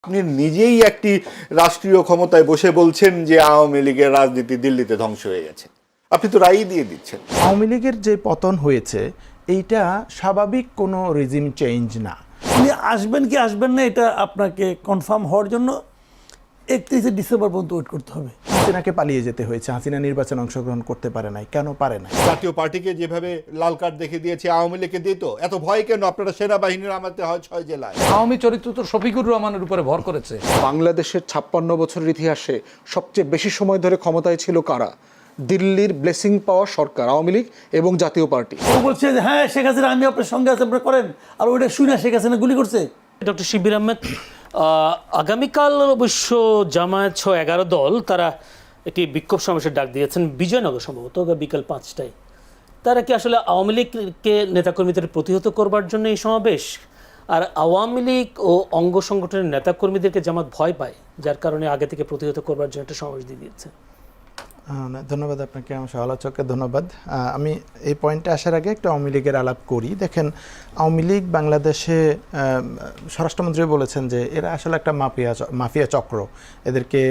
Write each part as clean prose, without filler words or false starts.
আপনি নিজেই একটি রাষ্ট্রীয় ক্ষমতায় বসে বলছেন যে আওয়ামী লীগের রাজনীতি দিল্লিতে ধ্বংস হয়ে গেছে। আপনি তো রায়ই দিয়ে দিচ্ছেন। আওয়ামী লীগের যে পতন হয়েছে এইটা স্বাভাবিক কোনো রিজিম চেঞ্জ না। উনি আসবেন কি আসবেন না এটা আপনাকে কনফার্ম হওয়ার জন্য 31 ডিসেম্বর পর্যন্ত ওয়েট করতে হবে। হাসিনাকে পালিয়ে যেতে হয়েছে, হাসিনা নির্বাচনে অংশগ্রহণ করতে পারে নাই। কেন পারে নাই? জাতীয় পার্টিকে যেভাবে লাল কার্ড দেখে দিয়েছে আওয়ামী লীগকে দিত, এত ভয় কেন? আপনারা সেনাবাহিনীর আমাদের হয় 6 জেলায়। আওয়ামী চরিত্র তো শফিকুর রহমানের উপরে ভর করেছে। বাংলাদেশের 56 বছরের ইতিহাসে সবচেয়ে বেশি সময় ধরে ক্ষমতায় ছিল কারা? দিল্লির ব্লেসিং পাওয়া সরকার, আওয়ামী লীগ এবং জাতীয় পার্টি। ও বলছে যে হ্যাঁ শেখ হাসিনা আমি আপনার সঙ্গে আছি, আপনারা করেন, আর ওইটা শুনে শেখ হাসিনা গুলি করছে। ডক্টর শিবির আহমেদ, আগামীকাল অবশ্য জামায়াত 11 দল তারা একটি বিক্ষোভ সমাবেশের ডাক দিয়েছেন বিজয়নগর, সম্ভবত বিকাল 5টায়। তারা কি আসলে আওয়ামী লীগকে নেতাকর্মীদের প্রতিহত করবার জন্য এই সমাবেশ? আর আওয়ামী লীগ ও অঙ্গ সংগঠনের নেতাকর্মীদেরকে জামাত ভয় পায়, যার কারণে আগে থেকে প্রতিহত করবার জন্য একটা সমাবেশ দিয়ে দিয়েছে। ধন্যবাদ আপনাকে, আমার সমালোচককে ধন্যবাদ। আমি এই পয়েন্টে আসার আগে একটু আওয়ামী লীগের আলাপ করি। দেখেন, আওয়ামী লীগ বাংলাদেশে স্বরাষ্ট্রমন্ত্রী বলেছেন যে এরা আসলে একটা মাফিয়া চক্র, এদেরকে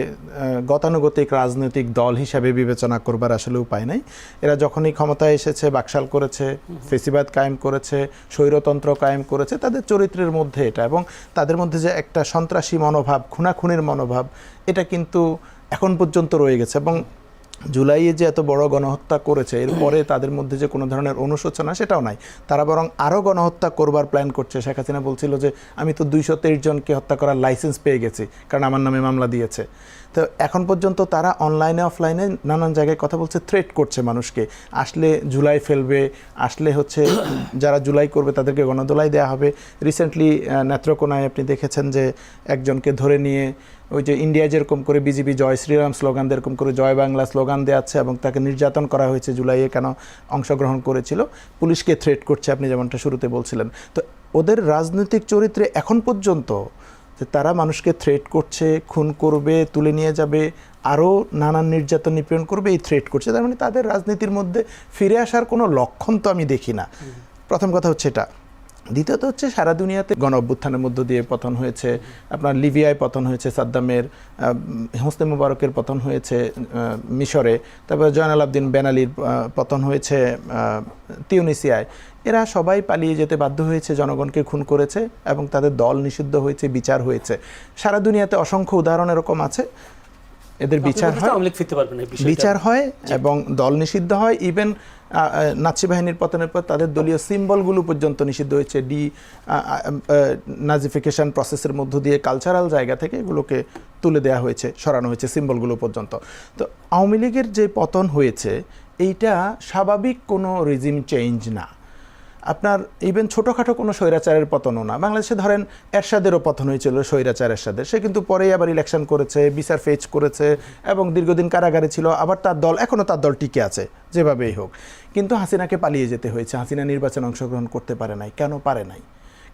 গতানুগতিক রাজনৈতিক দল হিসাবে বিবেচনা করবার আসলে উপায় নাই। এরা যখনই ক্ষমতায় এসেছে বাকশাল করেছে, ফেসিবাদ কায়েম করেছে, স্বৈরতন্ত্র কায়েম করেছে, তাদের চরিত্রের মধ্যে এটা, এবং তাদের মধ্যে যে একটা সন্ত্রাসী মনোভাব, খুনাখুনির মনোভাব, এটা কিন্তু এখন পর্যন্ত রয়ে গেছে। এবং জুলাইয়ে যে এত বড় গণহত্যা করেছে, এরপরে তাদের মধ্যে যে কোনো ধরনের অনুশোচনা সেটাও নাই। তারা বরং আরও গণহত্যা করবার প্ল্যান করছে। শেখ হাসিনা বলছিল যে আমি তো 223 জনকে হত্যা করার লাইসেন্স পেয়ে গেছি, কারণ আমার নামে মামলা দিয়েছে। তো এখন পর্যন্ত তারা অনলাইনে অফলাইনে নানান জায়গায় কথা বলছে, থ্রেট করছে মানুষকে, আসলে জুলাই ফেলবে, আসলে হচ্ছে যারা জুলাই করবে তাদেরকে গণদোলাই দেওয়া হবে। রিসেন্টলি নেত্রকোনায় আপনি দেখেছেন যে একজনকে ধরে নিয়ে ওই যে ইন্ডিয়া যেরকম করে বিজেপি জয় শ্রীরাম স্লোগান, এরকম করে জয় বাংলা স্লোগান দেওয়াচ্ছে এবং তাকে নির্যাতন করা হয়েছে জুলাইয়ে কেন অংশগ্রহণ করেছিল, পুলিশকে থ্রেট করছে, আপনি যেমনটা শুরুতে বলছিলেন। তো ওদের রাজনৈতিক চরিত্রে এখন পর্যন্ত যে তারা মানুষকে থ্রেট করছে, খুন করবে, তুলে নিয়ে যাবে, আরও নানান নির্যাতন নিপীড়ন করবে, এই থ্রেট করছে। তার মানে তাদের রাজনীতির মধ্যে ফিরে আসার কোনো লক্ষণ তো আমি দেখি না। প্রথম কথা হচ্ছে এটা। দ্বিতীয়ত হচ্ছে সারা দুনিয়াতে গণ অভ্যুত্থানের মধ্য দিয়ে পতন হয়েছে। আপনার লিবিয়ায় পতন হয়েছে সাদ্দামের, হোসনি মুবারকের পতন হয়েছে মিশরে, তারপরে জয়নাল আবদিন বেন আলীর পতন হয়েছে তিউনিসিয়ায়। এরা সবাই পালিয়ে যেতে বাধ্য হয়েছে, জনগণকে খুন করেছে এবং তাদের দল নিষিদ্ধ হয়েছে, বিচার হয়েছে। সারা দুনিয়াতে অসংখ্য উদাহরণ এরকম আছে। এদের বিচার হয় এবং দল নিষিদ্ধ হয়। ইভেন নাৎসি বাহিনীর পতনের পর তাদের দলীয় সিম্বলগুলো পর্যন্ত নিষিদ্ধ হয়েছে। নাজিফিকেশন প্রসেসের মধ্য দিয়ে কালচারাল জায়গা থেকে এগুলোকে তুলে দেওয়া হয়েছে, সরানো হয়েছে সিম্বলগুলো পর্যন্ত। তো আওয়ামী লীগের যে পতন হয়েছে এইটা স্বাভাবিক কোনো রিজিম চেঞ্জ না। আপনার ইভেন ছোটোখাটো কোনো স্বৈরাচারের পতনও না। বাংলাদেশে ধরেন এরশাদেরও পতন হয়েছিল, স্বৈরাচার এরশাদের। সে কিন্তু পরেই আবার ইলেকশন করেছে, বিচার ফেচ করেছে এবং দীর্ঘদিন কারাগারে ছিল। আবার তার দল, এখনও তার দল টিকে আছে যেভাবেই হোক। কিন্তু হাসিনাকে পালিয়ে যেতে হয়েছে, হাসিনা নির্বাচনে অংশগ্রহণ করতে পারে নাই। কেন পারে নাই?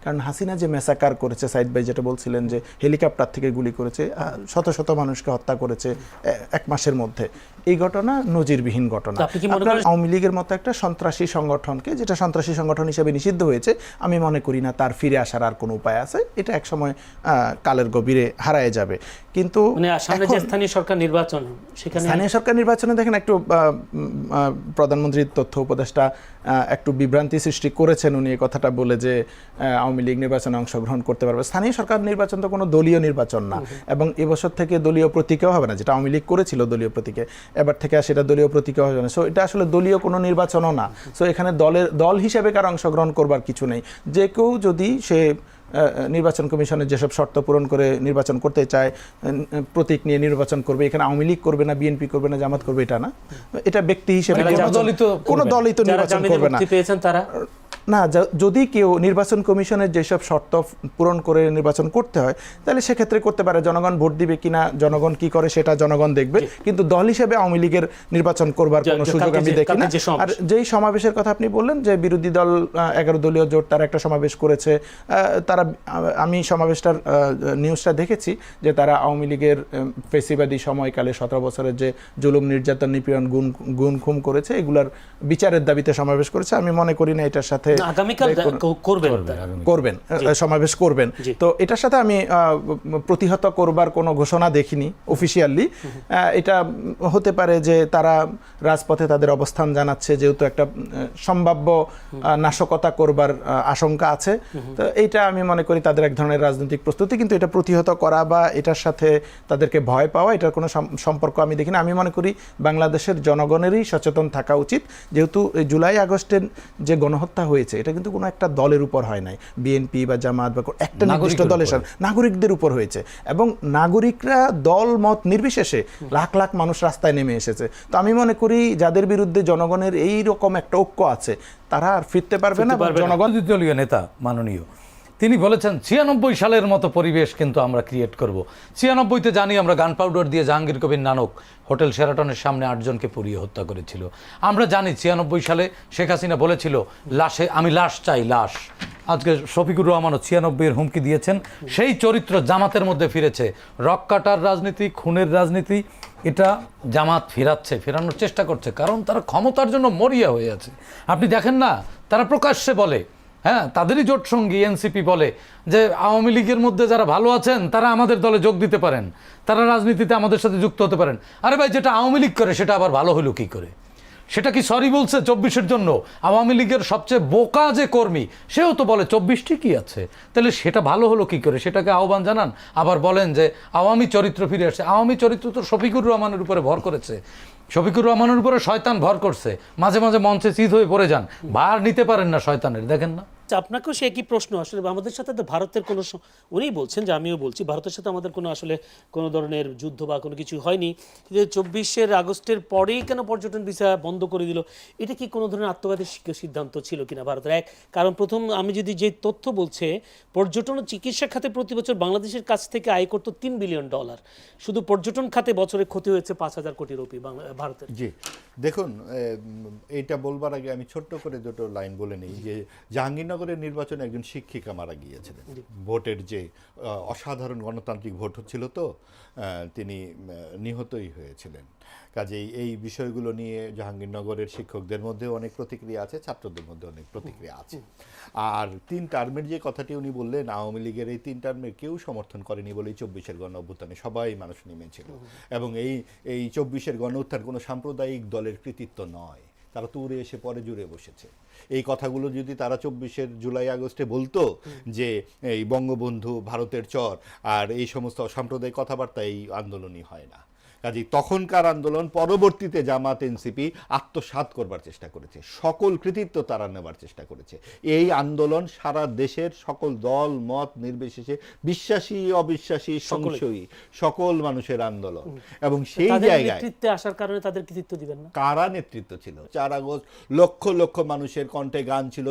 কারণ হাসিনা যে ম্যাসাকার করেছে, সাইদ ভাই যেটা বলছিলেন যে হেলিকপ্টার থেকে গুলি করেছে, শত শত মানুষকে হত্যা করেছে 1 মাসের মধ্যে, এই ঘটনা নজিরবিহীন ঘটনা। আওয়ামী লীগের মতো একটা সন্ত্রাসী সংগঠনকে, যেটা সন্ত্রাসী সংগঠন হিসেবে নিষিদ্ধ হয়েছে, আমি মনে করি না তার ফিরে আসার আর কোনো উপায় আছে। এটা একসময় কালের গভীরে হারায় যাবে। কিন্তু স্থানীয় সরকার নির্বাচন, সেখানে স্থানীয় সরকার নির্বাচনে দেখেন একটু প্রধানমন্ত্রীর তথ্য উপদেষ্টা একটু বিভ্রান্তি সৃষ্টি করেছেন উনি এই কথাটা বলে যে আওয়ামী লীগ নির্বাচনে অংশগ্রহণ করতে পারবে। স্থানীয় সরকার নির্বাচন তো কোনো দলীয় নির্বাচন না, এবং এবছর থেকে দলীয় প্রতীকেও হবে না। যেটা আওয়ামী লীগ করেছিল দলীয় প্রতীকে, এবার থেকে সেটা দলীয় প্রতীকেও হবে না। সো এটা আসলে দলীয় কোনো নির্বাচনও না। সো এখানে দল হিসেবে কারো অংশগ্রহণ করবার কিছু নেই। যে কেউ যদি সে নির্বাচন কমিশনের যেসব শর্ত পূরণ করে নির্বাচন করতে চায়, প্রতীক নিয়ে নির্বাচন করবে। এখানে আওয়ামী লীগ করবে না, বিএনপি করবে না, জামাত করবে, এটা না। এটা ব্যক্তি হিসেবে কোনো দলই তো নির্বাচন করবে না। না, যদি কেউ নির্বাচন কমিশনের যেসব শর্ত পূরণ করে নির্বাচন করতে হয় তাহলে সেক্ষেত্রে করতে পারে। জনগণ ভোট দিবে কিনা, জনগণ কি করে সেটা জনগণ দেখবে। কিন্তু দল হিসেবে আওয়ামী লীগের নির্বাচন করবার কোনো সুযোগ আমি দেখি না। আর যেই সমাবেশের কথা আপনি বললেন যে বিরোধী দল 11 দলীয় জোট তারা একটা সমাবেশ করেছে, তারা, আমি সমাবেশটার নিউজটা দেখেছি যে তারা আওয়ামী লীগের ফেসিবাদী সময়কালে 17 বছরের যে জুলুম নির্যাতন নিপীড়ন গুম খুম করেছে, এগুলার বিচারের দাবিতে সমাবেশ করেছে। আমি মনে করি না এটার সাথে আগামীকাল করবেন করবেন সমাবেশ করবেন। তো এটার সাথে আমি প্রতিহত করবার কোনো ঘোষণা দেখিনি অফিসিয়ালি। এটা হতে পারে যে তারা রাজপথে তাদের অবস্থান জানাচ্ছে, যেহেতু একটা সম্ভাব্য নাশকতা করবার আশঙ্কা আছে। তো এইটা আমি মনে করি তাদের এক ধরনের রাজনৈতিক প্রস্তুতি, কিন্তু এটা প্রতিহত করা বা এটার সাথে তাদেরকে ভয় পাওয়া, এটার কোনো সম্পর্ক আমি দেখি না। আমি মনে করি বাংলাদেশের জনগণেরই সচেতন থাকা উচিত, যেহেতু জুলাই আগস্টের যে গণহত্যা হয়েছে এটা কিন্তু কোনো একটা দলের উপর হয় নাই, বিএনপি বা জামাত বা একটা নির্দিষ্ট দলের সাথে, নাগরিকদের উপর হয়েছে। এবং নাগরিকরা দল মত নির্বিশেষে লাখ লাখ মানুষ রাস্তায় নেমে এসেছে। তো আমি মনে করি যাদের বিরুদ্ধে জনগণের এই রকম একটা ঐক্য আছে তারা আর ফিরতে পারবে না। জনগণ দলীয় নেতা মাননীয় তিনি বলেছেন 96 সালের মতো পরিবেশ কিন্তু আমরা ক্রিয়েট করব। 96-তে জানি আমরা গান পাউডার দিয়ে জাহাঙ্গীর কবির নানক হোটেল শেরাটনের সামনে 8 জনকে পুড়িয়ে হত্যা করেছিল। আমরা জানি 96 সালে শেখ হাসিনা বলেছিল লাশে আমি লাশ চাই, লাশ। আজকে শফিকুর রহমানও 96-এর হুমকি দিয়েছেন। সেই চরিত্র জামাতের মধ্যে ফিরেছে। রক কাটার রাজনীতি, খুনের রাজনীতি, এটা জামাত ফেরানোর চেষ্টা করছে, কারণ তারা ক্ষমতার জন্য মরিয়া হয়ে আছে। আপনি দেখেন না, তারা প্রকাশ্যে বলে, হ্যাঁ তাদেরই জোট সঙ্গী এনসিপি বলে যে আওয়ামী লীগের মধ্যে যারা ভালো আছেন তারা আমাদের দলে যোগ দিতে পারেন, তারা রাজনীতিতে আমাদের সাথে যুক্ত হতে পারেন। আরে ভাই, যেটা আওয়ামী লীগ করে সেটা আবার ভালো হলো কি করে? সেটা কি সরি বলছে 24-এর জন্য? আওয়ামী লীগের সবচেয়ে বোকা যে কর্মী সেও তো বলে 24 ঠিকই আছে, তাহলে সেটা ভালো হলো কি করে? সেটাকে আহ্বান জানান, আবার বলেন যে আওয়ামী চরিত্র ফিরে আসছে। আওয়ামী চরিত্র তো শফিকুর রহমানের উপরে ভর করেছে, শফিকুর রহমানের উপরে শয়তান ভর করছে। মাঝে মাঝে মঞ্চে চিত হয়ে পড়ে যান, ভার নিতে পারেন না শয়তানের, দেখেন না? আপনাকেও সে একই প্রশ্ন আসলে আমাদের সাথে তো ভারতের কোনো উনিই বলছেন যে আমিও বলছি ভারতের সাথে আমাদের কোনো আসলে কোনো ধরনের যুদ্ধ বা কোনো কিছু হয়নি। 24 আগস্টের পরেই কেন পর্যটন ভিসা বন্ধ করে দিল? এটা কি কোনো ধরনের আত্মঘাতী সিদ্ধান্ত ছিল কিনা ভারতের? কারণ প্রথম আমি যদি যে তথ্য বলছে, পর্যটন ও চিকিৎসা খাতে প্রতি বছর বাংলাদেশের কাছ থেকে আয় করতো $3 বিলিয়ন। শুধু পর্যটন খাতে বছরে ক্ষতি হয়েছে 5,000 কোটি রুপি ভারতের। জি দেখুন, এইটা বলবার আগে আমি ছোট্ট করে দুটো লাইন বলে নিই যে জাহাঙ্গীরনগরের নির্বাচনে একজন শিক্ষিকা মারা গিয়েছিলেন। ভোটের যে অসাধারণ গণতান্ত্রিক ভোট হচ্ছিল, তো তিনি নিহতই হয়েছিলেন। কাজেই এই বিষয়গুলো নিয়ে জাহাঙ্গীরনগরের শিক্ষকদের মধ্যে অনেক প্রতিক্রিয়া আছে, ছাত্রদের মধ্যে অনেক প্রতিক্রিয়া আছে। আর 3 টার্মের যে কথাটি উনি বললেন, আওয়ামী লীগের এই 3 টার্মের কেউ সমর্থন করেনি বলেই 24-এর গণ অভ্যুত্থানে সবাই মানুষ নেমেছিল। এবং এই 24-এর গণ উত্থান কোনো সাম্প্রদায়িক দলের কৃতিত্ব নয়, তারা তো উড়ে এসে পরে জুড়ে বসেছে। এই কথাগুলো যদি তারা 24-এর জুলাই আগস্টে বলতো যে এই বঙ্গবন্ধু ভারতের চর আর এই সমস্ত অসাম্প্রদায়িক কথাবার্তা, এই আন্দোলনই হয় না। কাজেই তখনকার আন্দোলন পরবর্তীতে জামাত এনসিপি আত্মসাৎ করবার চেষ্টা করেছে, সকল কৃতিত্ব তারা নেবার চেষ্টা করেছে। এই আন্দোলন সারা দেশের সকল দল মত নির্বিশেষে, বিশ্বাসী অবিশ্বাসী সংশয়ী সকল মানুষের আন্দোলন। এবং সেই জায়গায় নেতৃত্বে আসার কারণে তাদের কৃতিত্ব দিবেন না? কারা নেতৃত্ব ছিল? 4 আগস্ট লক্ষ লক্ষ মানুষের কণ্ঠে গান ছিল,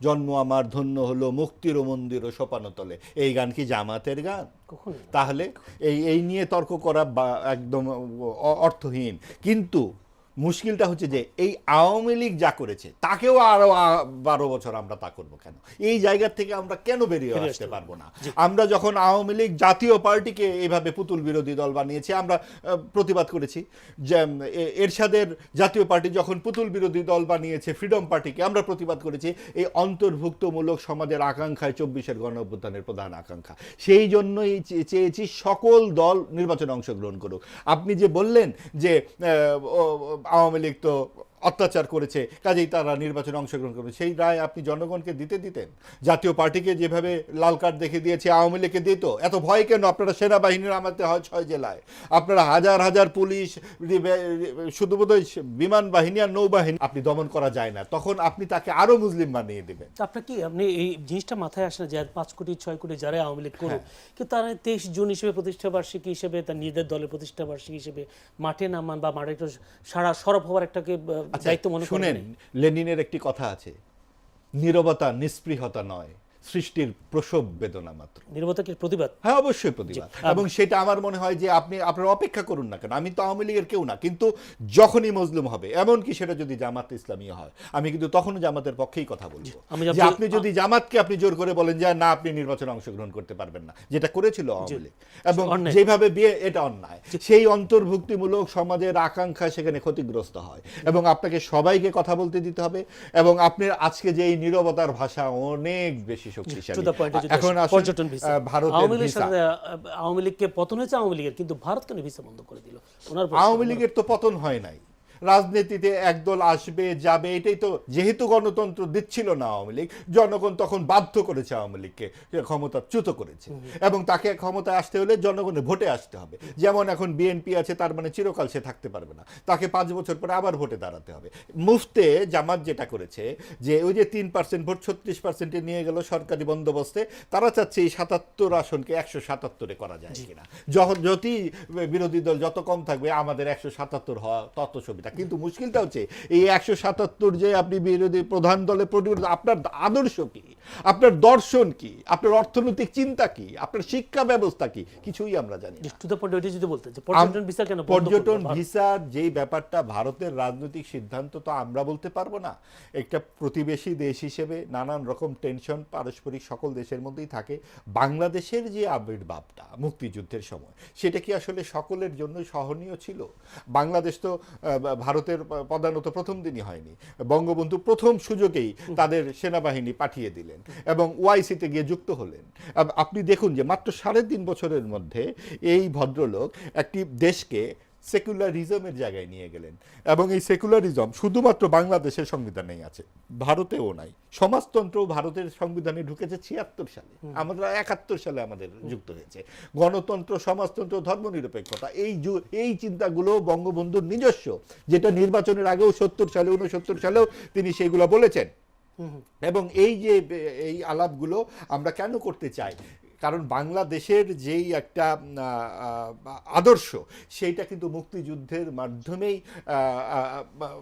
জন্ম আমার ধন্য হলো, মুক্তির মন্দির ও সোপানতলে। এই গান কি জামাতের গান? তাহলে এই নিয়ে তর্ক করা একদম অর্থহীন। কিন্তু মুশকিলটা হচ্ছে যে এই আওয়ামী লীগ যা করেছে তাকেও আরো 12 বছর আমরা তা করবো কেন? এই জায়গা থেকে আমরা কেন বেরিয়ে আসতে পারবো না? আমরা যখন আওয়ামী লীগ জাতীয় পার্টিকে এইভাবে পুতুল বিরোধী দল বানিয়েছে, আমরা প্রতিবাদ করেছি। যে এরশাদের জাতীয় পার্টি যখন পুতুল বিরোধী দল বানিয়েছে ফ্রিডম পার্টিকে, আমরা প্রতিবাদ করেছি। এই অন্তর্ভুক্তমূলক সমাজের আকাঙ্ক্ষায় 24-এর গণ অভ্যুত্থানের প্রধান আকাঙ্ক্ষা। সেই জন্যই চেয়েছি সকল দল নির্বাচনে অংশগ্রহণ করুক। আপনি যে বললেন যে আওয়ামী লীগ তো অত্যাচার করেছে, কাজেই তারা নির্বাচনে অংশগ্রহণ করবে, সেই রায় আপনি জনগণকে দিতেন? জাতীয় পার্টিকে যেভাবে লাল কার্ড দেখে দিয়েছে আওয়ামী লীগকে দিত। এত ভয় কেন? আপনারা সেনাবাহিনীর আমাদের হয় 6 জেলায়, আপনারা হাজার হাজার পুলিশ, শুধু বোধহয় বিমান বাহিনী আর নৌবাহিনী আপনি দমন করা যায় না, তখন আপনি তাকে আরো মুসলিম বানিয়ে দেবেন। আপনি এই জিনিসটা মাথায় আসে না যে 5 কোটি 6 কোটি যারা আওয়ামী লীগ করুক, কিন্তু তারা 23 জুন হিসেবে প্রতিষ্ঠাবার্ষিকী হিসেবে তার নিজেদের দলের প্রতিষ্ঠাবার্ষিকী হিসেবে মাঠে নামান বা মাঠে একটু সারা সরব হওয়ার একটাকে দায়িত্ব মনে করেন। শুনেন, লেনিনের একটি কথা আছে, নীরবতা নিস্পৃহতা নয়, সৃষ্টির প্রসব বেদনা মাত্র। নিরবতাকে প্রতিবাদ। হ্যাঁ, অবশ্যই প্রতিবাদ। এবং সেটা আমার মনে হয় যে আপনারা অপেক্ষা করুন না কেন, আমি তো আওয়ামী লীগের কেউ না, কিন্তু যখনই মজলুম হবে, এমনকি সেটা যদি জামাত ইসলামী হয়, আমি কিন্তু তখনও জামাতের পক্ষেই কথা বলবো। যে আপনি যদি জামাতকে আপনি জোর করে বলেন যে না আপনি নির্বাচনে অংশগ্রহণ করতে পারবেন না, যেটা করেছিল আওয়ামী লীগ, এবং যেভাবে এটা অন্যায়, সেই অন্তর্ভুক্তিমূলক সমাজের আকাঙ্ক্ষা সেখানে ক্ষতিগ্রস্ত হয়। এবং আপনাকে সবাইকে কথা বলতে দিতে হবে, এবং আপনার আজকে যে এই নীরবতার ভাষা অনেক বেশি শক্তিশালী। এখন পর্যটন ভিসা, ভারতের ভিসা, আওয়ামী লীগকে পতন হয়েছে আওয়ামী লীগের, কিন্তু ভারত কেন ভিসা বন্ধ করে দিল? আওয়ামী লীগের তো পতন হয় নাই, রাজনীতিতে একদল আসবে যাবে, এটাই তো, যেহেতু গণতন্ত্র দিচ্ছিল না আওয়ামী লীগ, জনগণ তখন বাধ্য করেছে আওয়ামী লীগকে, ক্ষমতাচ্যুত করেছে, এবং তাকে ক্ষমতায় আসতে হলে জনগণের ভোটে আসতে হবে। যেমন এখন বিএনপি আছে, তার মানে চিরকাল সে থাকতে পারবে না, তাকে 5 বছর পরে আবার ভোটে দাঁড়াতে হবে। মুফতে জামাত যেটা করেছে, যে ওই যে 3% ভোট 36% নিয়ে গেল সরকারি বন্দোবস্তে, তারা চাচ্ছে এই 77 আসনকে 177-এ করা যায় কিনা, যদি বিরোধী দল যত কম থাকবে আমাদের 177 হওয়া তত সুবিধা। কিন্তু মুশকিলটা হচ্ছে এই 177 যে আপনি বিরোধী প্রধান দলের প্রতিনিধি, আপনার আদর্শ কি, আপনার দর্শন কি, আপনার অর্থনৈতিক চিন্তা কি, আপনার শিক্ষা ব্যবস্থা কি, কিছুই আমরা জানি না। পর্যটন ভিসার যেই ব্যাপারটা, ভারতের রাজনৈতিক সিদ্ধান্ত তো আমরা বলতে পারবো না। একটা প্রতিবেশী দেশ হিসেবে নানান রকম টেনশন পারস্পরিক সকল দেশের মধ্যেই থাকে। বাংলাদেশের যে আবির্ভাবটা মুক্তিযুদ্ধের সময়, সেটা কি আসলে সকলের জন্য সহনীয় ছিল? বাংলাদেশ তো ভারতের প্রধানত প্রথম দিনই হয়নি, বঙ্গবন্ধু প্রথম সুযোগেই তাদের সেনাবাহিনী পাঠিয়ে দিলেন এবং ওআইসিতে গিয়ে যুক্ত হলেন। আপনি দেখুন যে মাত্র 3.5 বছরের মধ্যে এই ভদ্রলোক একটি দেশকে সেকুলারিজমের জায়গায় নিয়ে গেলেন, এবং এই সেকুলারিজম শুধুমাত্র বাংলাদেশের সংবিধানেই আছে, ভারতেও নাই। সমাজতন্ত্র ভারতের সংবিধানে ঢুকেছে 76 সালে, আমরা 71 সালে আমাদের যুক্ত হয়েছে। গণতন্ত্র, সমাজতন্ত্র, ধর্মনিরপেক্ষতা, এই চিন্তাগুলো বঙ্গবন্ধুর নিজস্ব, যেটা নির্বাচনের আগেও 70 সালে 69 সালেও তিনি সেইগুলো বলেছেন। এবং এই যে এই আলাপগুলো আমরা কেন করতে চাই, কারণ বাংলাদেশের যেই একটা আদর্শ, সেইটা কিন্তু মুক্তিযুদ্ধের মাধ্যমেই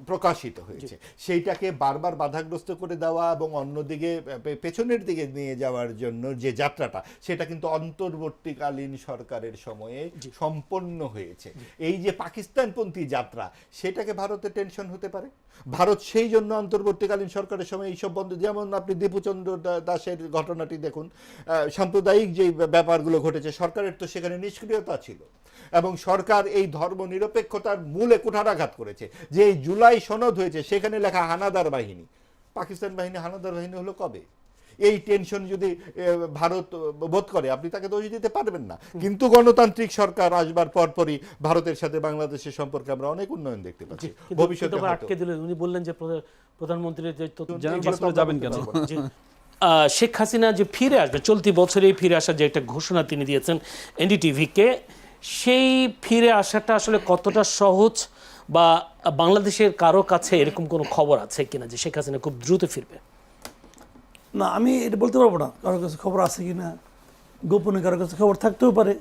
প্রকাশিত হয়েছে। সেইটাকে বারবার বাধাগ্রস্ত করে দেওয়া এবং অন্যদিকে পেছনের দিকে নিয়ে যাওয়ার জন্য যে যাত্রাটা, সেটা কিন্তু অন্তর্বর্তীকালীন সরকারের সময়ে সম্পন্ন হয়েছে। এই যে পাকিস্তানপন্থী যাত্রা, সেটাকে ভারতের টেনশন হতে পারে। ভারত সেই জন্য অন্তর্বর্তীকালীন সরকারের সময় এইসব বন্ধ, যেমন আপনি দীপুচন্দ্র দাসের ঘটনাটি দেখুন, সাম্প্রদায়িক যে ব্যাপারগুলো ঘটেছে, সরকারের তো সেখানে নিষ্ক্রিয়তা ছিল, এবং সরকার এই ধর্মনিরপেক্ষতার মূলে কুঠারাঘাত করেছে। যে এই জুলাই সনদ হয়েছে, সেখানে লেখা হানাদার বাহিনী, পাকিস্তান বাহিনী হানাদার বাহিনী হলো কবে? এই টেনশন যদি ভারত বোধ করে, আপনি তাকে দোষ দিতে পারবেন না। কিন্তু গণতান্ত্রিক সরকার আসবার পরপরই ভারতের সাথে বাংলাদেশের সম্পর্কে আমরা অনেক উন্নয়ন দেখতে পাচ্ছি। ভবিষ্যতে আটকে দিলেন, উনি বললেন যে প্রধানমন্ত্রী যাবেন কেন? শেখ হাসিনা যে ফিরে আসবে, চলতি বছরেই ফিরে আসার যে একটা ঘোষণা তিনি দিয়েছেন এনডিটিভিকে, সেই ফিরে আসাটা আসলে কতটা সহজ, বা বাংলাদেশের কারো কাছে এরকম কোনো খবর আছে কিনা যে শেখ হাসিনা খুব দ্রুত ফিরবে? না, আমি এটা বলতে পারবো না কারোর কাছে খবর আছে কিনা, গোপনে কারোর কাছে খবর থাকতেও পারে,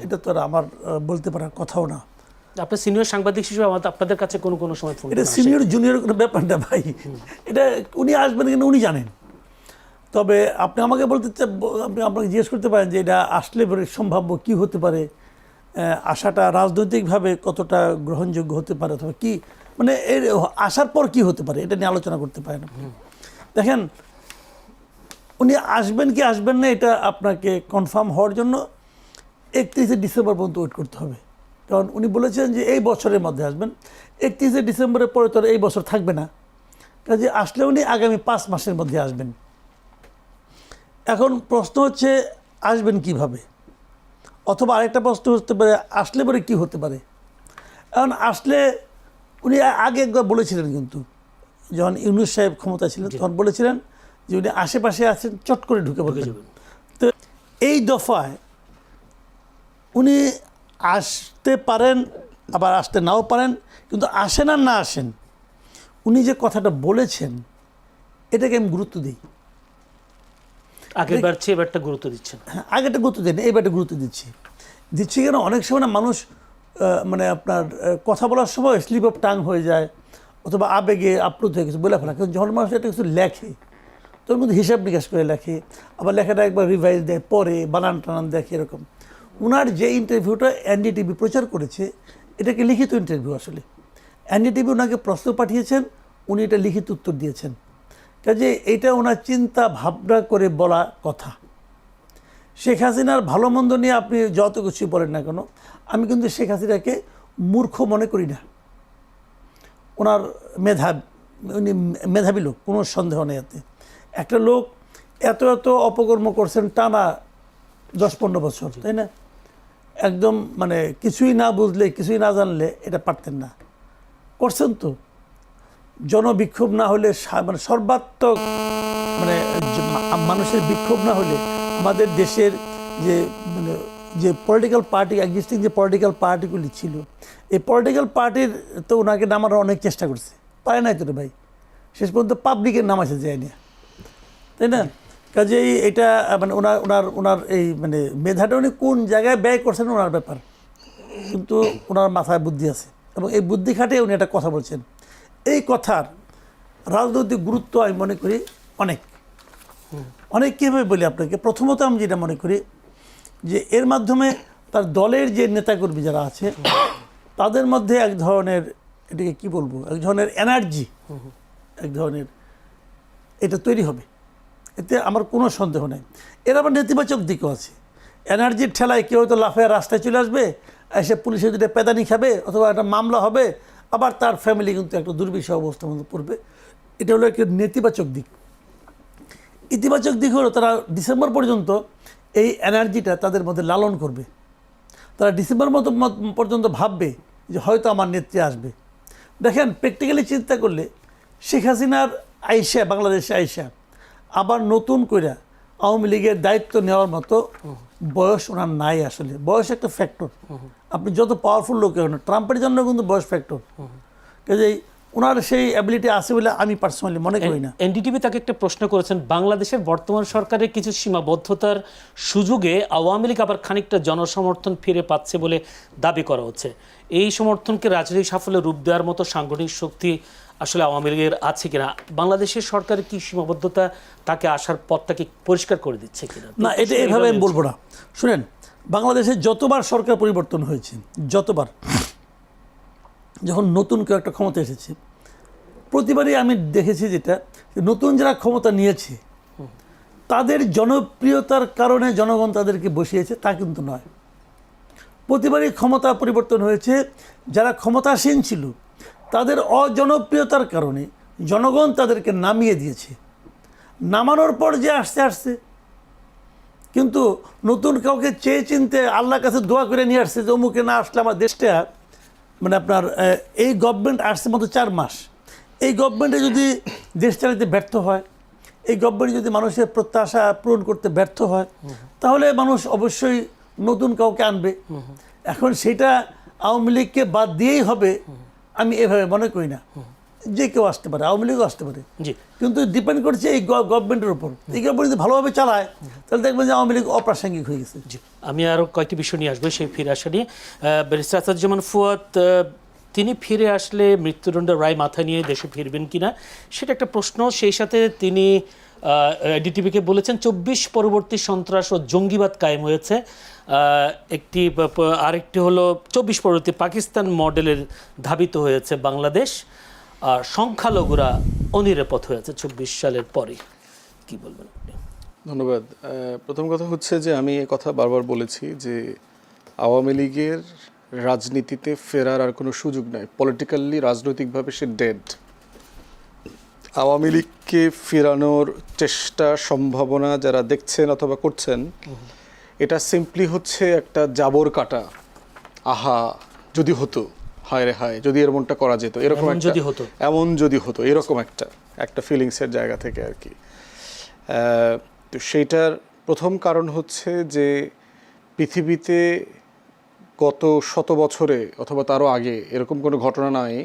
এটা তো আর আমার বলতে পারার কথাও না। আপনার সিনিয়র সাংবাদিক হিসেবে আপনাদের কাছে কোনো সময় ফোন? এটা সিনিয়র জুনিয়র কোনো ব্যাপার না ভাই, এটা উনি আসবেন কিনা উনি জানেন। তবে আপনি আমাকে বলতে আপনি আপনাকে জিজ্ঞেস করতে পারেন যে এটা আসলে সম্ভাব্য কি হতে পারে, আশাটা রাজনৈতিকভাবে কতটা গ্রহণযোগ্য হতে পারে, অথবা কি মানে এর আসার পর কি হতে পারে, এটা নিয়ে আলোচনা করতে পারেন। দেখেন, উনি আসবেন কি আসবেন না, এটা আপনাকে কনফার্ম হওয়ার জন্য 31 ডিসেম্বর পর্যন্ত ওয়েট করতে হবে। কারণ উনি বলেছেন যে এই বছরের মধ্যে আসবেন, 31 ডিসেম্বরের পরে তো এই বছর থাকবে না, কাজে আসলে উনি আগামী 5 মাসের মধ্যে আসবেন। এখন প্রশ্ন হচ্ছে আসবেন কিভাবে, অথবা আরেকটা প্রশ্ন হতে পারে আসলে পরে কী হতে পারে। এখন আসলে উনি আগে একবার বলেছিলেন, কিন্তু যখন ইউনূস সাহেব ক্ষমতা ছিলেন তখন বলেছিলেন যে উনি আশেপাশে আছেন, চট করে ঢুকে যাবেন। তো এই দফায় উনি আসতে পারেন, আবার আসতে নাও পারেন, কিন্তু আসেন আর না আসেন, উনি যে কথাটা বলেছেন এটাকে আমি গুরুত্ব দিই। আগেরবার চেয়ে এবারটা গুরুত্ব দিচ্ছেন? হ্যাঁ, আগেরটা গুরুত্ব দেন, এইবারটা গুরুত্ব দিচ্ছি কেন, অনেক সময় না মানুষ মানে আপনার কথা বলার সময় স্লিপ অফ টাং হয়ে যায়, অথবা আবেগে আপ্লুত হয়ে কিছু বলে ফেলা। কিন্তু যখন মানুষ এটা কিছু লেখে, তোর মধ্যে হিসাব নিকাশ করে লেখে, আবার লেখাটা একবার রিভাইজ দেয়, পরে বানান টানান দেখে এরকম। ওনার যে ইন্টারভিউটা এনডিটিভি প্রচার করেছে, এটাকে লিখিত ইন্টারভিউ আসলে। এনডিটিভি ওনাকে প্রশ্ন পাঠিয়েছেন, উনি এটা লিখিত উত্তর দিয়েছেন। কাজে এটা ওনার চিন্তা ভাবনা করে বলা কথা। শেখ হাসিনার ভালো মন্দ নিয়ে আপনি যত কিছু বলেন না কেন, আমি কিন্তু শেখ হাসিনাকে মূর্খ মনে করি না। ওনার উনি মেধাবী লোক, কোনো সন্দেহ নেই এতে। একটা লোক এত এত অপকর্ম করছেন টানা 10-15 বছর, তাই না? একদম মানে কিছুই না বুঝলে, কিছুই না জানলে এটা পারতেন না, করছেন তো। জনবিক্ষোভ না হলে, মানে সর্বাত্মক মানে মানুষের বিক্ষোভ না হলে আমাদের দেশের যে পলিটিক্যাল পার্টি, এক্সিস্টিং যে পলিটিক্যাল পার্টিগুলি ছিল, এই পলিটিক্যাল পার্টির তো ওনাকে নামানোর অনেক চেষ্টা করছে, পারে নাই তো রে ভাই। শেষ পর্যন্ত পাবলিকের নামাইছে যায়নি, তাই না? কাজেই এটা মানে ওনার ওনার ওনার এই মানে মেধাটা উনি কোন জায়গায় ব্যয় করছেন ওনার ব্যাপার, কিন্তু ওনার মাথায় বুদ্ধি আছে এবং এই বুদ্ধি খাটে উনি একটা কথা বলছেন। এই কথার রাজনৈতিক গুরুত্ব আমি মনে করি অনেক কীভাবে বলি আপনাকে। প্রথমত আমি যেটা মনে করি যে এর মাধ্যমে তার দলের যে নেতাকর্মী যারা আছে তাদের মধ্যে এক ধরনের, এটাকে কি বলবো, এক ধরনের এনার্জি, এক ধরনের এটা তৈরি হবে, এতে আমার কোনো সন্দেহ নেই। এর আবার নেতিবাচক দিকও আছে। এনার্জির ঠেলায় কেউ হয়তো লাফায় রাস্তায় চলে আসবে, এসে পুলিশের দুটো পেদানি খাবে, অথবা একটা মামলা হবে, আবার তার ফ্যামিলি কিন্তু একটা দুর্বিষহ অবস্থার মধ্যে পড়বে। এটা হলো একটা নেতিবাচক দিক। ইতিবাচক দিক হলো তারা ডিসেম্বর পর্যন্ত এই এনার্জিটা তাদের মধ্যে লালন করবে। তারা ডিসেম্বর পর্যন্ত ভাববে যে হয়তো আমার নেত্রী আসবে। দেখেন, প্র্যাকটিক্যালি চিন্তা করলে শেখ হাসিনার আইসা, বাংলাদেশে আইসা আবার নতুন করে আওয়ামী লীগের দায়িত্ব নেওয়ার মতো বয়স ওনার নাই। আসলে বয়স একটা ফ্যাক্টর। আপনি যত পাওয়ারফুল লোক হন, ট্রাম্পের জন্য কিন্তু বয়স ফ্যাক্টর। কাজেই ওনার সেই অ্যাবিলিটি আছে বলে আমি পার্সোনালি মনে করি না। এনডিটিভি তাকে একটা প্রশ্ন করেছেন, বাংলাদেশের বর্তমান সরকারের কিছু সীমাবদ্ধতার সুযোগে আওয়ামী লীগ আবার খানিকটা জনসমর্থন ফিরে পাচ্ছে বলে দাবি করা হচ্ছে। এই সমর্থনকে রাজনৈতিক সাফল্যে রূপ দেওয়ার মতো সাংগঠনিক শক্তি আসলে আওয়ামী লীগের আছে কিনা? বাংলাদেশের সরকারের কি সীমাবদ্ধতা তাকে আসার পথটাকে পরিষ্কার করে দিচ্ছে কিনা? না, এটা এভাবে আমি বলবো না। শুনেন, বাংলাদেশে যতবার সরকার পরিবর্তন হয়েছে, যতবার যখন নতুন কেউ একটা ক্ষমতা এসেছে, প্রতিবারই আমি দেখেছি যেটা, নতুন যারা ক্ষমতা নিয়েছে তাদের জনপ্রিয়তার কারণে জনগণ তাদেরকে বসিয়েছে তা কিন্তু নয়। প্রতিবারই ক্ষমতা পরিবর্তন হয়েছে, যারা ক্ষমতাসীন ছিল তাদের অজনপ্রিয়তার কারণে জনগণ তাদেরকে নামিয়ে দিয়েছে। নামানোর পর যে আসছে কিন্তু নতুন কাউকে চেয়ে চিনতে আল্লাহর কাছে দোয়া করে নিয়ে আসছে যে অমুকে না আসলে আমার দেশটা, মানে আপনার এই গভর্নমেন্ট আসছে মাত্র 4 মাস, এই গভর্নমেন্টে যদি দেশ চালাতে ব্যর্থ হয়, এই গভর্নমেন্ট যদি মানুষের প্রত্যাশা পূরণ করতে ব্যর্থ হয়, তাহলে মানুষ অবশ্যই নতুন কাউকে আনবে। এখন সেটা আওয়ামী লীগকে বাদ দিয়েই হবে আমি এভাবে মনে করি না। যে কেউ আসতে পারে, আওয়ামী লীগও আসতে পারে, কিন্তু ডিপেন্ড করছে এই গভর্নমেন্টের উপর। এই গভর্নমেন্ট যদি ভালোভাবে চালায় তাহলে দেখবেন যে আওয়ামী লীগ অপ্রাসঙ্গিক হয়ে গেছে। আমি আরও কয়েকটি বিষয় নিয়ে আসবো সেই ফিরে আসা নিয়ে। ব্যারিস্টার আসাদুজ্জামান ফুয়াদ, তিনি ফিরে আসলে মৃত্যুদণ্ডের রায় মাথায় নিয়ে দেশে ফিরবেন কিনা সেটা একটা প্রশ্ন। সেই সাথে তিনি ডিটিভিকে বলেছেন 24 পরবর্তী সন্ত্রাস ও জঙ্গিবাদ কায়েম হয়েছে। আরেকটি হলো 24 পরবর্তী পাকিস্তান মডেলের ধাবিত হয়েছে বাংলাদেশ, আর সংখ্যালঘুরা অনিরাপদ হয়েছে 24 সালের পরে। কি বলবেন আপনি? ধন্যবাদ। প্রথম কথা হচ্ছে যে আমি এ কথা বারবার বলেছি যে আওয়ামী লীগের রাজনীতিতে ফেরার আর কোনো সুযোগ নাই। পলিটিক্যালি, রাজনৈতিকভাবে সে ডেড। আওয়ামী লীগকে ফেরানোর চেষ্টা, সম্ভাবনা যারা দেখছেন অথবা করছেন, এটা সিম্পলি হচ্ছে একটা জাবর কাটা, আহা যদি হতো, হায় রে হায় যদি এরকমটা করা যেত, এরকম এমন যদি হতো এরকম একটা ফিলিংসের জায়গা থেকে আর কি। তো সেইটার প্রথম কারণ হচ্ছে যে পৃথিবীতে গত 100 বছরে অথবা তারও আগে এরকম কোনো ঘটনা নাই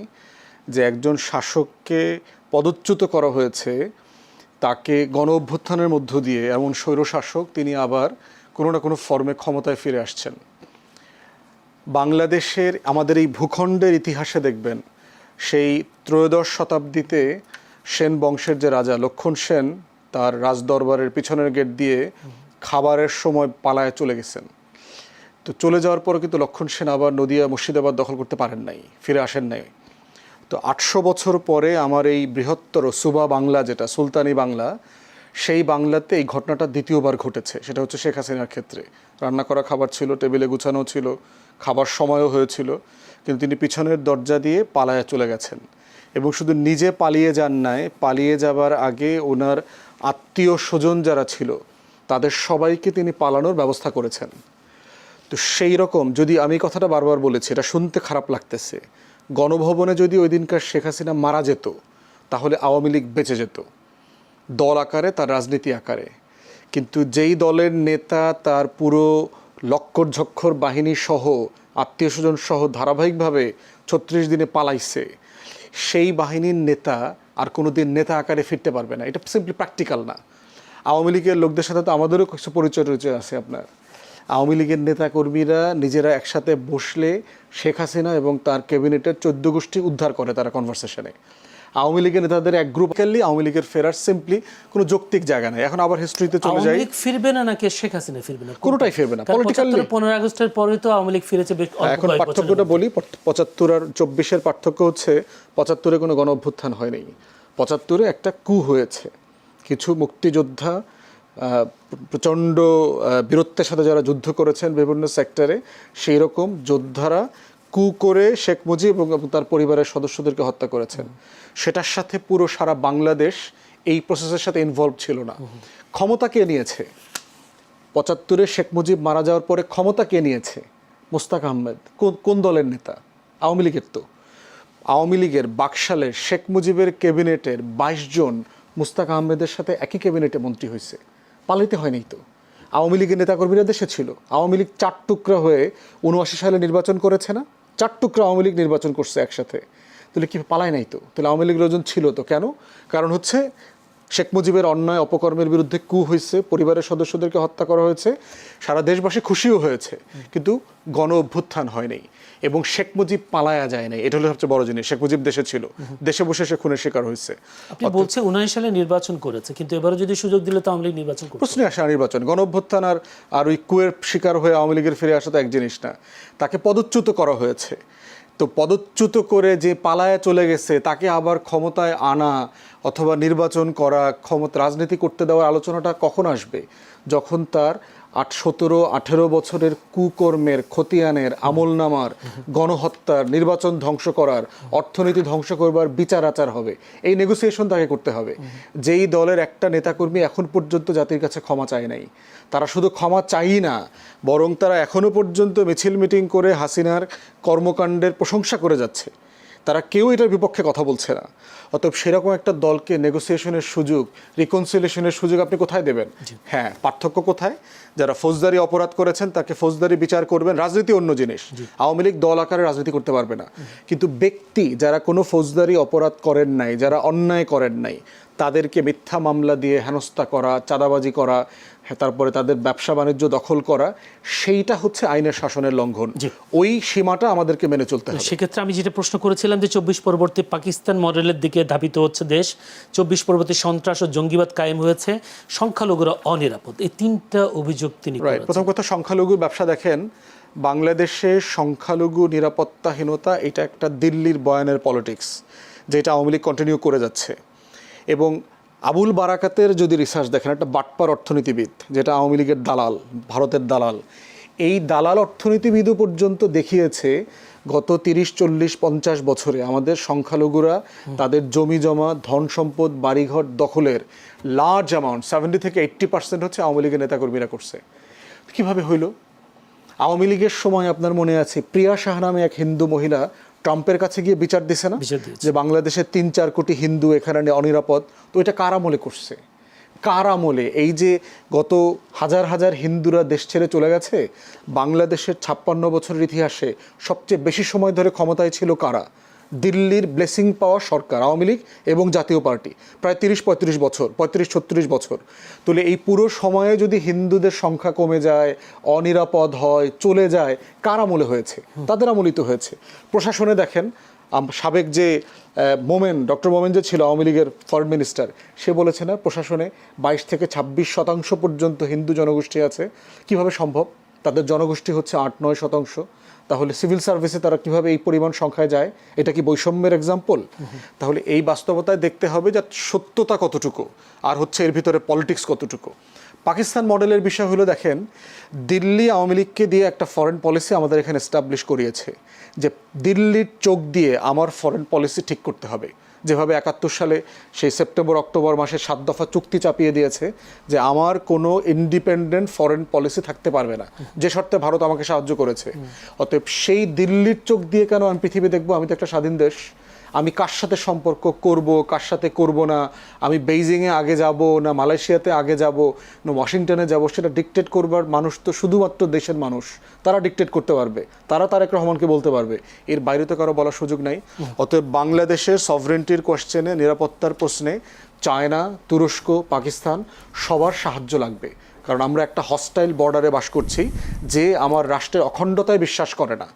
যে একজন শাসককে পদচ্যুত করা হয়েছে, তাকে গণ অভ্যুত্থানের মধ্য দিয়ে এমন স্বৈরশাসক তিনি আবার কোনো না কোনো ফর্মে ক্ষমতায় ফিরে আসছেন। বাংলাদেশের, আমাদের এই ভূখণ্ডের ইতিহাসে দেখবেন সেই 13শ শতাব্দীতে সেন বংশের যে রাজা লক্ষণ সেন, তার রাজদরবারের পিছনের গেট দিয়ে খাবারের সময় পালায় চলে গেছেন। তো চলে যাওয়ার পরে কিন্তু লক্ষণ সেন আবার নদিয়া মুর্শিদাবাদ দখল করতে পারেন নাই, ফিরে আসেন নাই। তো 800 বছর পরে আমার এই বৃহত্তর সুবা বাংলা, যেটা সুলতানি বাংলা, সেই বাংলাতে এই ঘটনাটা দ্বিতীয়বার ঘটেছে। সেটা হচ্ছে শেখ হাসিনার ক্ষেত্রে। রান্না করা খাবার ছিল, টেবিলে গুছানো ছিল, খাবার সময়ও হয়েছিল, কিন্তু তিনি পিছনের দরজা দিয়ে পালায়া চলে গেছেন। এবং শুধু নিজে পালিয়ে যান নাই, পালিয়ে যাবার আগে ওনার আত্মীয় স্বজন যারা ছিল তাদের সবাইকে তিনি পালানোর ব্যবস্থা করেছেন। তো সেই রকম, যদি আমি কথাটা বারবার বলেছি, এটা শুনতে খারাপ লাগতেছে, গণভবনে যদি ওই দিনকার শেখ হাসিনা মারা যেত তাহলে আওয়ামী লীগ বেঁচে যেত, দল আকারে, তার রাজনীতি আকারে। কিন্তু যেই দলের নেতা তার পুরো লক্কর ঝক্কর বাহিনী সহ, আত্মীয় স্বজন সহ ধারাবাহিকভাবে 36 দিনে পালাইছে, সেই বাহিনীর নেতা আর কোনো দিন নেতা আকারে ফিরতে পারবে না। এটা সিম্পলি প্র্যাকটিক্যাল না। আওয়ামী লীগের লোকদের সাথে তো আমাদেরও কিছু পরিচয় আছে। আপনার আওয়ামী লীগের নেতাকর্মীরা নিজেরা একসাথে বসলে শেখ হাসিনা এবং তার ক্যাবিনেটের 14 গোষ্ঠী উদ্ধার করে তারা কনভারসেশনে। আওয়ামী লীগের নেতাদের এক গ্রুপ খেললে আওয়ামী লীগের ফেরার সিম্পলি কোনো যৌক্তিক জায়গা নেই। এখন আবার হিস্ট্রিতে চলে যাই, আওয়ামী লীগ ফিরবে না নাকি শেখ হাসিনা ফিরবে না? কোনোটাই ফিরবে না। পলিটিক্যালি 15 আগস্টের পরে তো আওয়ামী লীগ ফিরেছে বেশ অল্প এখন কয়েক বছরের পার্থক্যটা মধ্যে। বলি, 75 আর 24-এর পার্থক্য হচ্ছে 75-এ কোনো গণ অভ্যুত্থান হয়নি, 75-এ একটা কু হয়েছে। কিছু মুক্তিযোদ্ধা প্রচণ্ড বীরত্বের সাথে যারা যুদ্ধ করেছেন বিভিন্ন সেক্টরে, সেই রকম যোদ্ধারা কু করে শেখ মুজিব এবং তার পরিবারের সদস্যদেরকে হত্যা করেছেন। সেটার সাথে পুরো সারা বাংলাদেশ এই প্রসেসের সাথে ইনভলভ ছিল না। ক্ষমতা কে নিয়েছে? 75-এ শেখ মুজিব মারা যাওয়ার পরে ক্ষমতা কে নিয়েছে? মোস্তাক আহমেদ। কোন দলের নেতা? আওয়ামী লীগের। তো আওয়ামী লীগের বাকশালের শেখ মুজিবের ক্যাবিনেটের 22 জন মোস্তাক আহমেদের সাথে একই ক্যাবিনেটে মন্ত্রী হয়েছে, পালাইতে হয়নি তো। আওয়ামী লীগের নেতাকর্মীরা দেশে ছিল। আওয়ামী লীগ 4 টুকরা হয়ে 79 সালে নির্বাচন করেছে না? 4 টুকরা আওয়ামী লীগ নির্বাচন করছে একসাথে। তাহলে কি পালায় নাই তো? তাহলে আওয়ামী লীগের লোকজন ছিল তো কেন? কারণ হচ্ছে শেখ মুজিবের অন্যায় অপকর্মের বিরুদ্ধে কু হয়েছে, পরিবারের সদস্যদেরকে হত্যা করা হয়েছে, সারা দেশবাসী খুশিও হয়েছে, কিন্তু গণ অভ্যুত্থান হয়নি এবং শেখ মুজিব পালায়া যায় নাই। এটা হলো সবচেয়ে বড় জিনিস। শেখ মুজিব দেশে ছিল, দেশে বসে সে খুনের শিকার হয়েছে। আপনি বলছেন 79 সালে নির্বাচন করেছে, কিন্তু এবারও যদি সুযোগ দিলে তো আওয়ামী লীগ নির্বাচন করবে। প্রশ্নে আসে না নির্বাচন। গণ অভ্যুত্থান আর ওই কুয়ের শিকার হয়ে আওয়ামী লীগের ফিরে আসা তো এক জিনিস না। তাকে পদচ্যুত করা হয়েছে। তো পদচ্যুত করে যে পালায়া চলে গেছে তাকে আবার ক্ষমতায় আনা অথবা নির্বাচন করা, ক্ষমতা রাজনীতি করতে দেওয়ার আলোচনাটা কখন আসবে? যখন তার 17-18 বছরের কুকর্মের, খতিয়ানের, আমলনামার, গণহত্যার, নির্বাচন ধ্বংস করার, অর্থনীতি ধ্বংস করবার বিচার আচার হবে। এই নেগোসিয়েশন তাকে করতে হবে। যেই দলের একটা নেতাকর্মী এখন পর্যন্ত জাতির কাছে ক্ষমা চায় নাই, তারা শুধু ক্ষমা চাই না, বরং তারা এখনো পর্যন্ত মিছিল মিটিং করে হাসিনার কর্মকাণ্ডের প্রশংসা করে যাচ্ছে। তারা কেউ এটার বিপক্ষে কথা বলছে না। অতএব সেরকম একটা দলকে নেগোসিয়েশনের সুযোগ, রিকনসিলিয়েশনের সুযোগ আপনি কোথায় দেবেন? হ্যাঁ, পার্থক্য কোথায়? যারা ফৌজদারি অপরাধ করেছেন তাকে ফৌজদারি বিচার করবেন, রাজনীতি অন্য জিনিস। আওয়ামী লীগ দল আকারে রাজনীতি করতে পারবে না, কিন্তু ব্যক্তি যারা কোনো ফৌজদারি অপরাধ করেন নাই, যারা অন্যায় করেন নাই, তাদেরকে মিথ্যা মামলা দিয়ে হেনস্থা করা, চাঁদাবাজি করা, তারপরে তাদের ব্যবসা বাণিজ্য দখল করা, সেইটা হচ্ছে আইনের শাসনের লঙ্ঘন। ওই সীমাটা আমাদেরকে মেনে চলতে হবে। সেক্ষেত্রে আমি যেটা প্রশ্ন করেছিলাম যে 24 পরবর্তী পাকিস্তান মডেলের দিকে ধাবিত হচ্ছে দেশ, 24 পরবর্তী সন্ত্রাস ও জঙ্গিবাদ কায়েম হয়েছে, সংখ্যালঘুরা অনিরাপদ, এই 3টা অভিযোগ তিনি করেছেন। প্রথম কথা, সংখ্যালঘুর ব্যবসা দেখেন, বাংলাদেশে সংখ্যালঘু নিরাপত্তাহীনতা এটা একটা দিল্লির বয়ানের পলিটিক্স, যেটা আওয়ামী লীগ কন্টিনিউ করে যাচ্ছে। এবং আবুল বারাকাতের যদি রিসার্চ দেখেন, একটা বাটপার অর্থনীতিবিদ, যেটা আওয়ামী লীগের দালাল, ভারতের দালাল, এই দালাল অর্থনীতিবিদও পর্যন্ত দেখিয়েছে গত 30, 40, 50 বছরে আমাদের সংখ্যালঘুরা তাদের জমি জমা, ধন সম্পদ, বাড়িঘর দখলের লার্জ অ্যামাউন্ট 70 থেকে 80% হচ্ছে আওয়ামী লীগের নেতাকর্মীরা করছে। কীভাবে হইল? আওয়ামী লীগের সময় আপনার মনে আছে প্রিয়া শাহ নামে এক হিন্দু মহিলা ট্রাম্পের কাছে গিয়ে বিচার দিছে না, যে বাংলাদেশের 3-4 কোটি হিন্দু এখানে অনিরাপদ। তো এটা কার আমলে করছে? কার আমলে? এই যে গত হাজার হাজার হিন্দুরা দেশ ছেড়ে চলে গেছে, বাংলাদেশের 56 বছরের ইতিহাসে সবচেয়ে বেশি সময় ধরে ক্ষমতায় ছিল কারা? দিল্লির ব্লেসিং পাওয়া সরকার, আওয়ামী লীগ এবং জাতীয় পার্টি, প্রায় 30-35 বছর, 35-36 বছর। তাহলে এই পুরো সময়ে যদি হিন্দুদের সংখ্যা কমে যায়, অনিরাপদ হয়, চলে যায়, কার আমলে হয়েছে? তাদের আমলিত হয়েছে। প্রশাসনে দেখেন, সাবেক যে ডক্টর মোমেন যে ছিল আওয়ামী লীগের ফরেন মিনিস্টার, সে বলেছে না প্রশাসনে 22 থেকে 26% পর্যন্ত হিন্দু জনগোষ্ঠী আছে। কিভাবে সম্ভব? তাদের জনগোষ্ঠী হচ্ছে 8-9%। তাহলে সিভিল সার্ভিসে তারা কিভাবে এই পরিমাণ সংখ্যায় যায়? এটা কি বৈষম্যের এক্সাম্পল? তাহলে এই বাস্তবতায় দেখতে হবে যে সত্যতা কতটুকু আর হচ্ছে এর ভিতরে পলিটিক্স কতটুকু। পাকিস্তান মডেলের বিষয় হলো, দেখেন, দিল্লি আওয়ামী লীগকে দিয়ে একটা ফরেন পলিসি আমাদের এখানে এস্টাবলিশ করিয়েছে যে দিল্লির চোখ দিয়ে আমার ফরেন পলিসি ঠিক করতে হবে। যেভাবে 71 সালে সেই সেপ্টেম্বর অক্টোবর মাসে 7 দফা চুক্তি চাপিয়ে দিয়েছে যে আমার কোনো ইন্ডিপেন্ডেন্ট ফরেন পলিসি থাকতে পারবে না, যে শর্তে ভারত আমাকে সাহায্য করেছে। অতএব সেই দিল্লির চোখ দিয়ে কেন আমি পৃথিবী দেখবো? আমি তো একটা স্বাধীন দেশ। আমি কার সাথে সম্পর্ক করব, কার সাথে করব না, আমি বেইজিংয়ে আগে যাব না মালয়েশিয়াতে আগে যাব না ওয়াশিংটনে যাব, সেটা ডিকটেট করবার মানুষ তো শুধুমাত্র দেশের মানুষ। তারা ডিকটেট করতে পারবে, তারা তারেক রহমানকে বলতে পারবে, এর বাইরে তো কারো বলার সুযোগ নাই। অতএব বাংলাদেশের সভরেন্টির কোয়েশ্চেনে, নিরাপত্তার প্রশ্নে চায়না, তুরস্ক, পাকিস্তান সবার সাহায্য লাগবে। কারণ আমরা একটা হস্টাইল বর্ডারে বাস করছি, যে আমার রাষ্ট্রের অখণ্ডতায় বিশ্বাস করে না,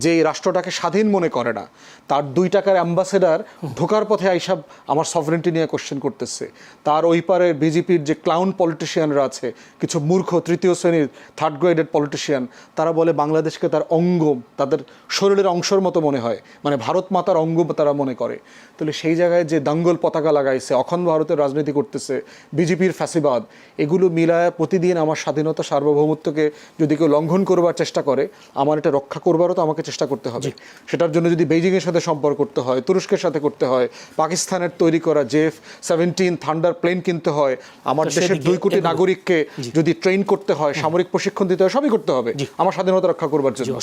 যে এই রাষ্ট্রটাকে স্বাধীন মনে করে না, তার 2 টাকার অ্যাম্বাসেডার ঢোকার পথে আইসা আমার সভরেন্টি নিয়ে কোশ্চেন করতেছে। তার ওই পারে বিজেপির যে ক্লাউন পলিটিশিয়ানরা আছে, কিছু মূর্খ তৃতীয় শ্রেণীর থার্ড গ্রেডেড পলিটিশিয়ান, তারা বলে বাংলাদেশকে তার অঙ্গ, তাদের শরীরের অংশের মতো মনে হয়, মানে ভারত মাতার অঙ্গ তারা মনে করে। তাহলে সেই জায়গায় যে দাঙ্গল পতাকা লাগাইছে, অখণ্ড ভারতের রাজনীতি করতেছে, বিজেপির ফ্যাসিবাদ, এগুলো মিলায় প্রতিদিন আমার স্বাধীনতা সার্বভৌমত্বকে যদি কেউ লঙ্ঘন করবার চেষ্টা করে, আমার এটা রক্ষা করবারও তো আমাকে চেষ্টা করতে হবে। সেটার জন্য যদি বেইজিংয়ের সাথে সম্পর্ক করতে হয়, তুরস্কের সাথে করতে হয়, পাকিস্তানের তৈরি করা F-17 থান্ডার প্লেন কিনতে হয়, আমার দেশের 2 কোটি নাগরিককে যদি ট্রেন করতে হয়, সামরিক প্রশিক্ষণ দিতে হয়, সবই করতে হবে আমার স্বাধীনতা রক্ষা করবার জন্য।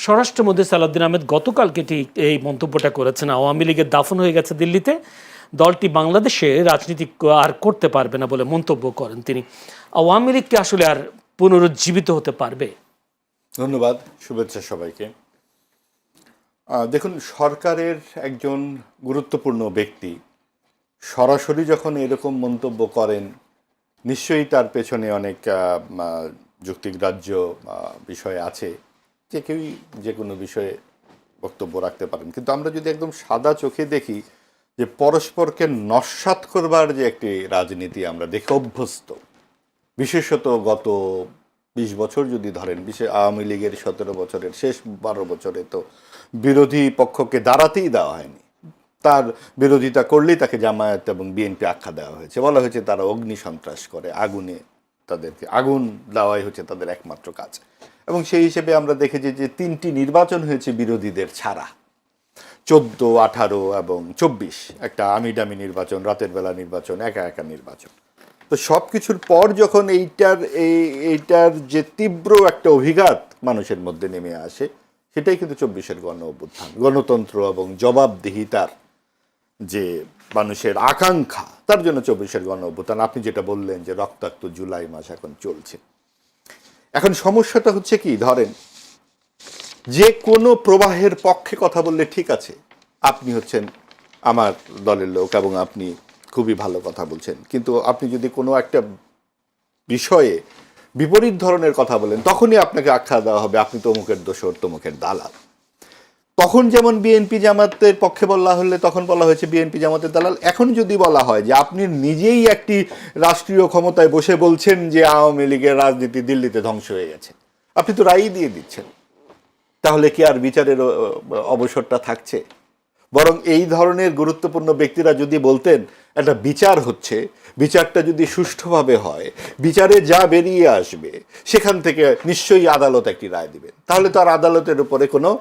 স্বরাষ্ট্রমন্ত্রী সালাউদ্দিন আহমেদ গতকালকে এই মন্তব্যটা করেছেন, আওয়ামী লীগের দাফন হয়ে গেছে দিল্লিতে, দলটি বাংলাদেশে রাজনীতি আর করতে পারবে না বলে মন্তব্য করেন তিনি। আওয়ামী লীগ কি আসলে আর পুনরুজ্জীবিত হতে পারবে? ধন্যবাদ, শুভেচ্ছা সবাইকে। দেখুন, সরকারের একজন গুরুত্বপূর্ণ ব্যক্তি সরাসরি যখন এরকম মন্তব্য করেন, নিশ্চয়ই তার পেছনে অনেক যুক্তিগ্রাহ্য বিষয় আছে, যে কেউই যে কোনো বিষয়ে বক্তব্য রাখতে পারেন। কিন্তু আমরা যদি একদম সাদা চোখে দেখি যে পরস্পরকে নস্যাৎ করবার যে একটি রাজনীতি আমরা দেখে অভ্যস্ত, বিশেষত গত 20 বছর যদি ধরেন, বিশেষ আওয়ামী লীগের 17 বছরের শেষ 12 বছরে তো বিরোধী পক্ষকে দাঁড়াতেই দেওয়া হয়নি। তার বিরোধিতা করলেই তাকে জামায়াত এবং বিএনপি আখ্যা দেওয়া হয়েছে, বলা হয়েছে তারা অগ্নি সন্ত্রাস করে, আগুনে তাদেরকে আগুন দেওয়াই হচ্ছে তাদের একমাত্র কাজ। এবং সেই হিসেবে আমরা দেখেছি যে 3টি নির্বাচন হয়েছে বিরোধীদের ছাড়া, 14, 18 এবং 24, একটা আমিডামি নির্বাচন, রাতের বেলা নির্বাচন, একা একা নির্বাচন। তো সব কিছুর পর যখন এইটার যে তীব্র একটা অভিঘাত মানুষের মধ্যে নেমে আসে, সেটাই কিন্তু 24-এর গণ অভ্যুত্থান। গণতন্ত্র এবং জবাবদিহিতার যে মানুষের আকাঙ্ক্ষা, তার জন্য 24-এর গণ অভ্যুত্থান। আপনি যেটা বললেন যে রক্তাক্ত জুলাই মাস এখন চলছে। এখন সমস্যাটা হচ্ছে কি, ধরেন যে কোনো প্রবাহের পক্ষে কথা বললে ঠিক আছে, আপনি হচ্ছেন আমার দলের লোক এবং আপনি খুবই ভালো কথা বলছেন, কিন্তু আপনি যদি কোনো একটা বিষয়ে বিপরীত ধরনের কথা বলেন, তখনই আপনাকে আখ্যা দেওয়া হবে আপনি তমুকের দোসর, তমুকের দালাল। তখন যেমন বিএনপি জামাতের পক্ষে বলা হলে তখন বলা হয়েছে বিএনপি জামাতের দালাল। এখন যদি বলা হয় যে আপনি নিজেই একটি রাষ্ট্রীয় ক্ষমতায় বসে বলছেন যে আওয়ামী লীগের রাজনীতি দিল্লিতে ধ্বংস হয়ে গেছে, আপনি তো রায়ই দিয়ে দিচ্ছেন, তাহলে কি আর বিচারের অবসরটা থাকছে? বরং এই ধরনের গুরুত্বপূর্ণ ব্যক্তিরা যদি বলতেন একটা বিচার হচ্ছে, বিচারটা যদি সুষ্ঠুভাবে হয়, বিচারে যা বেরিয়ে আসবে সেখান থেকে নিশ্চয়ই আদালত একটি রায় দিবেন, তাহলে তো আর আদালতের উপরে কোনো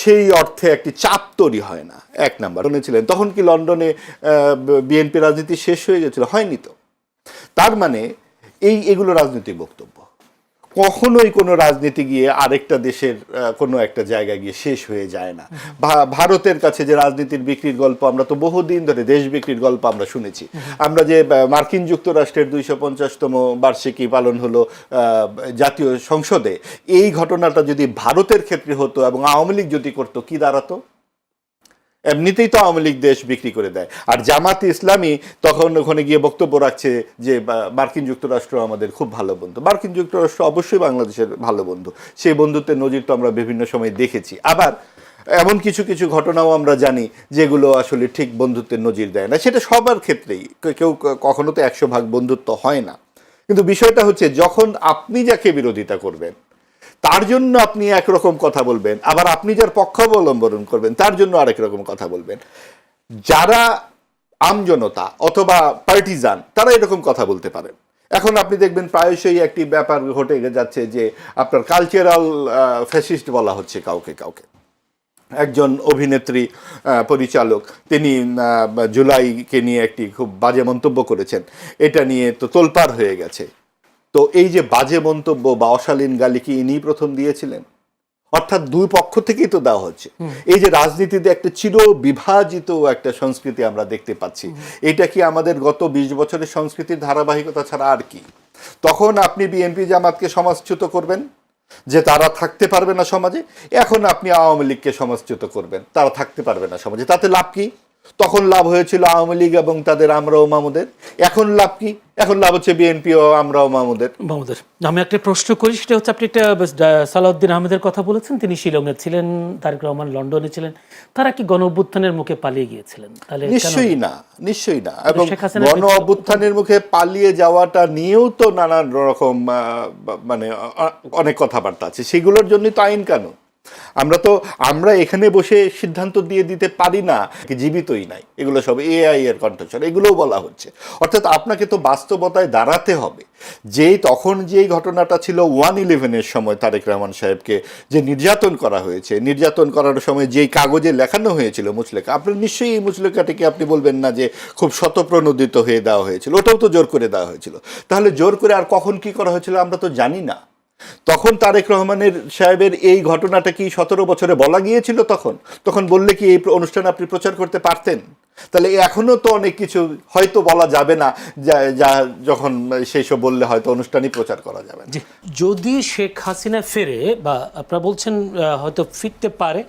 সেই অর্থে একটি চাপ তৈরি হয় না। 1 নাম্বার শুনেছিলেন তখন কি লন্ডনে বিএনপি রাজনীতি শেষ হয়ে গেছিল? হয়নি তো। তার মানে এগুলো রাজনৈতিক বক্তব্য। কখনোই কোনো রাজনীতি গিয়ে আরেকটা দেশের কোনো একটা জায়গায় গিয়ে শেষ হয়ে যায় না। ভারতের কাছে যে রাজনীতির বিক্রির গল্প, আমরা তো বহুদিন ধরে দেশ বিক্রির গল্প আমরা শুনেছি। আমরা যে মার্কিন যুক্তরাষ্ট্রের 250তম বার্ষিকী পালন হলো জাতীয় সংসদে, এই ঘটনাটা যদি ভারতের ক্ষেত্রে হতো এবং আওয়ামী লীগ যদি করতো, কি দাঁড়াতো? এমনিতেই তো আওয়ামী লীগ দেশ বিক্রি করে দেয়। আর জামাতে ইসলামী তখন ওখানে গিয়ে বক্তব্য রাখছে যে মার্কিন যুক্তরাষ্ট্র আমাদের খুব ভালো বন্ধু। মার্কিন যুক্তরাষ্ট্র অবশ্যই বাংলাদেশের ভালো বন্ধু, সেই বন্ধুত্বের নজির তো আমরা বিভিন্ন সময় দেখেছি। আবার এমন কিছু কিছু ঘটনাও আমরা জানি যেগুলো আসলে ঠিক বন্ধুত্বের নজির দেয় না। সেটা সবার ক্ষেত্রেই, কেউ কখনো তো 100% বন্ধুত্ব হয় না। কিন্তু বিষয়টা হচ্ছে যখন আপনি যাকে বিরোধিতা করবেন তার জন্য আপনি একরকম কথা বলবেন, আবার আপনি যার পক্ষ অবলম্বন করবেন তার জন্য আরেক রকম কথা বলবেন। যারা আমজনতা অথবা পার্টিজান তারা এরকম কথা বলতে পারেন। এখন আপনি দেখবেন প্রায়শই একটি ব্যাপার ঘটে যাচ্ছে যে আপনার কালচারাল ফ্যাসিস্ট বলা হচ্ছে কাউকে কাউকে। একজন অভিনেত্রী পরিচালক তিনি জুলাইকে নিয়ে একটি খুব বাজে মন্তব্য করেছেন, এটা নিয়ে তো তোলপাড় হয়ে গেছে। তো এই যে বাজে মন্তব্য বা অশালীন গালি কি ইনি প্রথম দিয়েছিলেন? অর্থাৎ দুই পক্ষ থেকেই তো দেওয়া হচ্ছে। এই যে রাজনীতিতে একটা চির বিভাজিত একটা সংস্কৃতি আমরা দেখতে পাচ্ছি, এটা কি আমাদের গত 20 বছরের সংস্কৃতির ধারাবাহিকতা ছাড়া আর কি? তখন আপনি বিএনপি জামাতকে সমাজচ্যুত করবেন যে তারা থাকতে পারবে না সমাজে, এখন আপনি আওয়ামী লীগকে সমাজচ্যুত করবেন তারা থাকতে পারবে না সমাজে। তাতে লাভ কি? তখন লাভ হয়েছিল আওয়ামী লীগ এবং তাদের আমরাও মামুদের। এখন লাভ কি? এখন লাভ হচ্ছে বিএনপি ও আমরাও মামুদের। আমি একটা প্রশ্ন করি, সেটা হচ্ছে আপনি একটা সালাউদ্দিন আহমেদের কথা বলেছেন, তিনি শিলংয়ে ছিলেন, তারেক রহমান লন্ডনে ছিলেন, তারা কি গণ অভ্যুত্থানের মুখে পালিয়ে গিয়েছিলেন? তাহলে নিশ্চয়ই না, নিশ্চয়ই না। এবং গণ অভ্যুত্থানের মুখে পালিয়ে যাওয়াটা নিয়েও তো নানান রকম মানে অনেক কথাবার্তা আছে, সেগুলোর জন্যই তো আইন কানুন। আমরা এখানে বসে সিদ্ধান্ত দিয়ে দিতে পারি না, জীবিতই নাই, এগুলো সব এআই এর কণ্ঠস্বর, এগুলোও বলা হচ্ছে। অর্থাৎ আপনাকে তো বাস্তবতায় দাঁড়াতে হবে। তখন যেই ঘটনাটা ছিল 1/11-এর সময় তারেক রহমান সাহেবকে যে নির্যাতন করা হয়েছে, নির্যাতন করার সময় যেই কাগজে লেখানো হয়েছিল মুচলেখা, আপনার নিশ্চয়ই এই মুচলেখাটিকে আপনি বলবেন না যে খুব শতপ্রণোদিত হয়ে দেওয়া হয়েছিল, ওটাও তো জোর করে দেওয়া হয়েছিল। তাহলে জোর করে আর কখন কি করা হয়েছিল আমরা তো জানি না। তখন তারেক রহমানের সাহেবের এই ঘটনাটা কি 17 বছরে বলা গিয়েছিল? তখন বললে কি এই অনুষ্ঠান আপনি প্রচার করতে পারতেন? তাহলে এখনো তো অনেক কিছু হয়তো বলা যাবে না, যা যখন সেই সব বললে হয়তো অনুষ্ঠানই প্রচার করা যাবে না। যদি শেখ হাসিনা ফেরে, বা আপনারা বলছেন হয়তো ফিরতে পারে,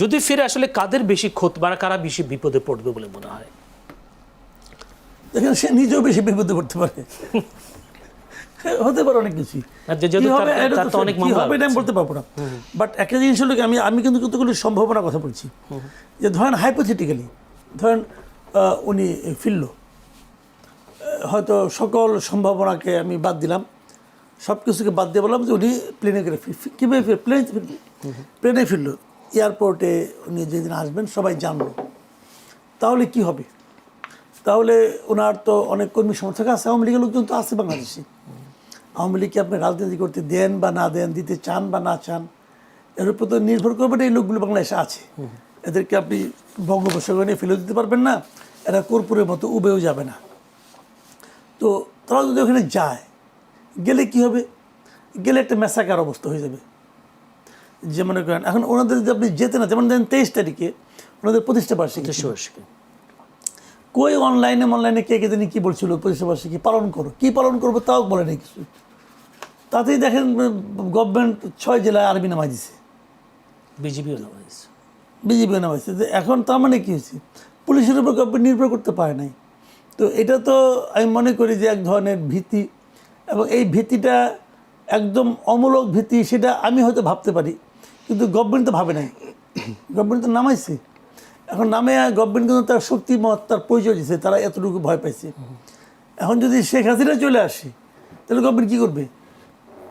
যদি ফিরে আসলে কাদের বেশি ক্ষতি বা কারা বেশি বিপদে পড়বে বলে মনে হয়? দেখেন, সে নিজেও বেশি বিপদে পড়তে পারে, হতে পারে অনেক কিছু। আমি বলতে পারবো না, বাট একটা জিনিস হলো কি, আমি কিন্তু কতগুলো সম্ভাবনার কথা বলছি। যে ধরেন হাইপোথেটিক্যালি, ধরেন উনি ফিরল, হয়তো সকল সম্ভাবনাকে আমি বাদ দিলাম, সব কিছুকে বাদ দিয়ে বললাম যে উনি প্লেনে করে কীভাবে প্লেনে ফিরল, এয়ারপোর্টে উনি যেদিন আসবেন সবাই জানলো, তাহলে কি হবে? তাহলে ওনার তো অনেক কর্মী সমর্থক আছে, আওয়ামী লীগের লোকজন তো আছে বাংলাদেশে। আওয়ামী লীগকে আপনি রাজনীতি করতে দেন বা না দেন, দিতে চান বা না চান, এর উপর তো নির্ভর করবেন এই লোকগুলো বাংলাদেশে আছে। এদেরকে আপনি বঙ্গোপসাগরে নিয়ে ফেলে দিতে পারবেন না, এরা কর্পূরের মতো উবেও যাবে না। তো তারা যদি ওখানে যায়, গেলে কি হবে? গেলে একটা ম্যাসাকার অবস্থা হয়ে যাবে। যে মনে করেন এখন ওনাদের যদি আপনি যেতে না, যেমন ধরেন 23 তারিখে ওনাদের প্রতিষ্ঠা বার্ষিকী, কই অনলাইনে কে জানি কী বলছিল, প্রতিষ্ঠা বার্ষিকী পালন করো, কী পালন করবো তাও বলে নেই কিছু। তাতেই দেখেন গভর্নমেন্ট 6 জেলায় আর্মি নামাই দিছে, বিজেপিও নামাইছে। এখন তার মানে কী হয়েছে? পুলিশের উপর গভর্নমেন্ট নির্ভর করতে পারে নাই। তো এটা তো আমি মনে করি যে এক ধরনের ভীতি, এবং এই ভীতিটা একদম অমূলক ভীতি, সেটা আমি হয়তো ভাবতে পারি, কিন্তু গভর্নমেন্ট তো ভাবে নাই। গভর্নমেন্ট তো নামাইছে, এখন নামে গভর্নমেন্ট কিন্তু তার শক্তিমত, তার পরিচয় দিচ্ছে, তারা এতটুকু ভয় পাইছে। এখন যদি শেখ হাসিনা চলে আসে, তাহলে গভর্নমেন্ট কী করবে?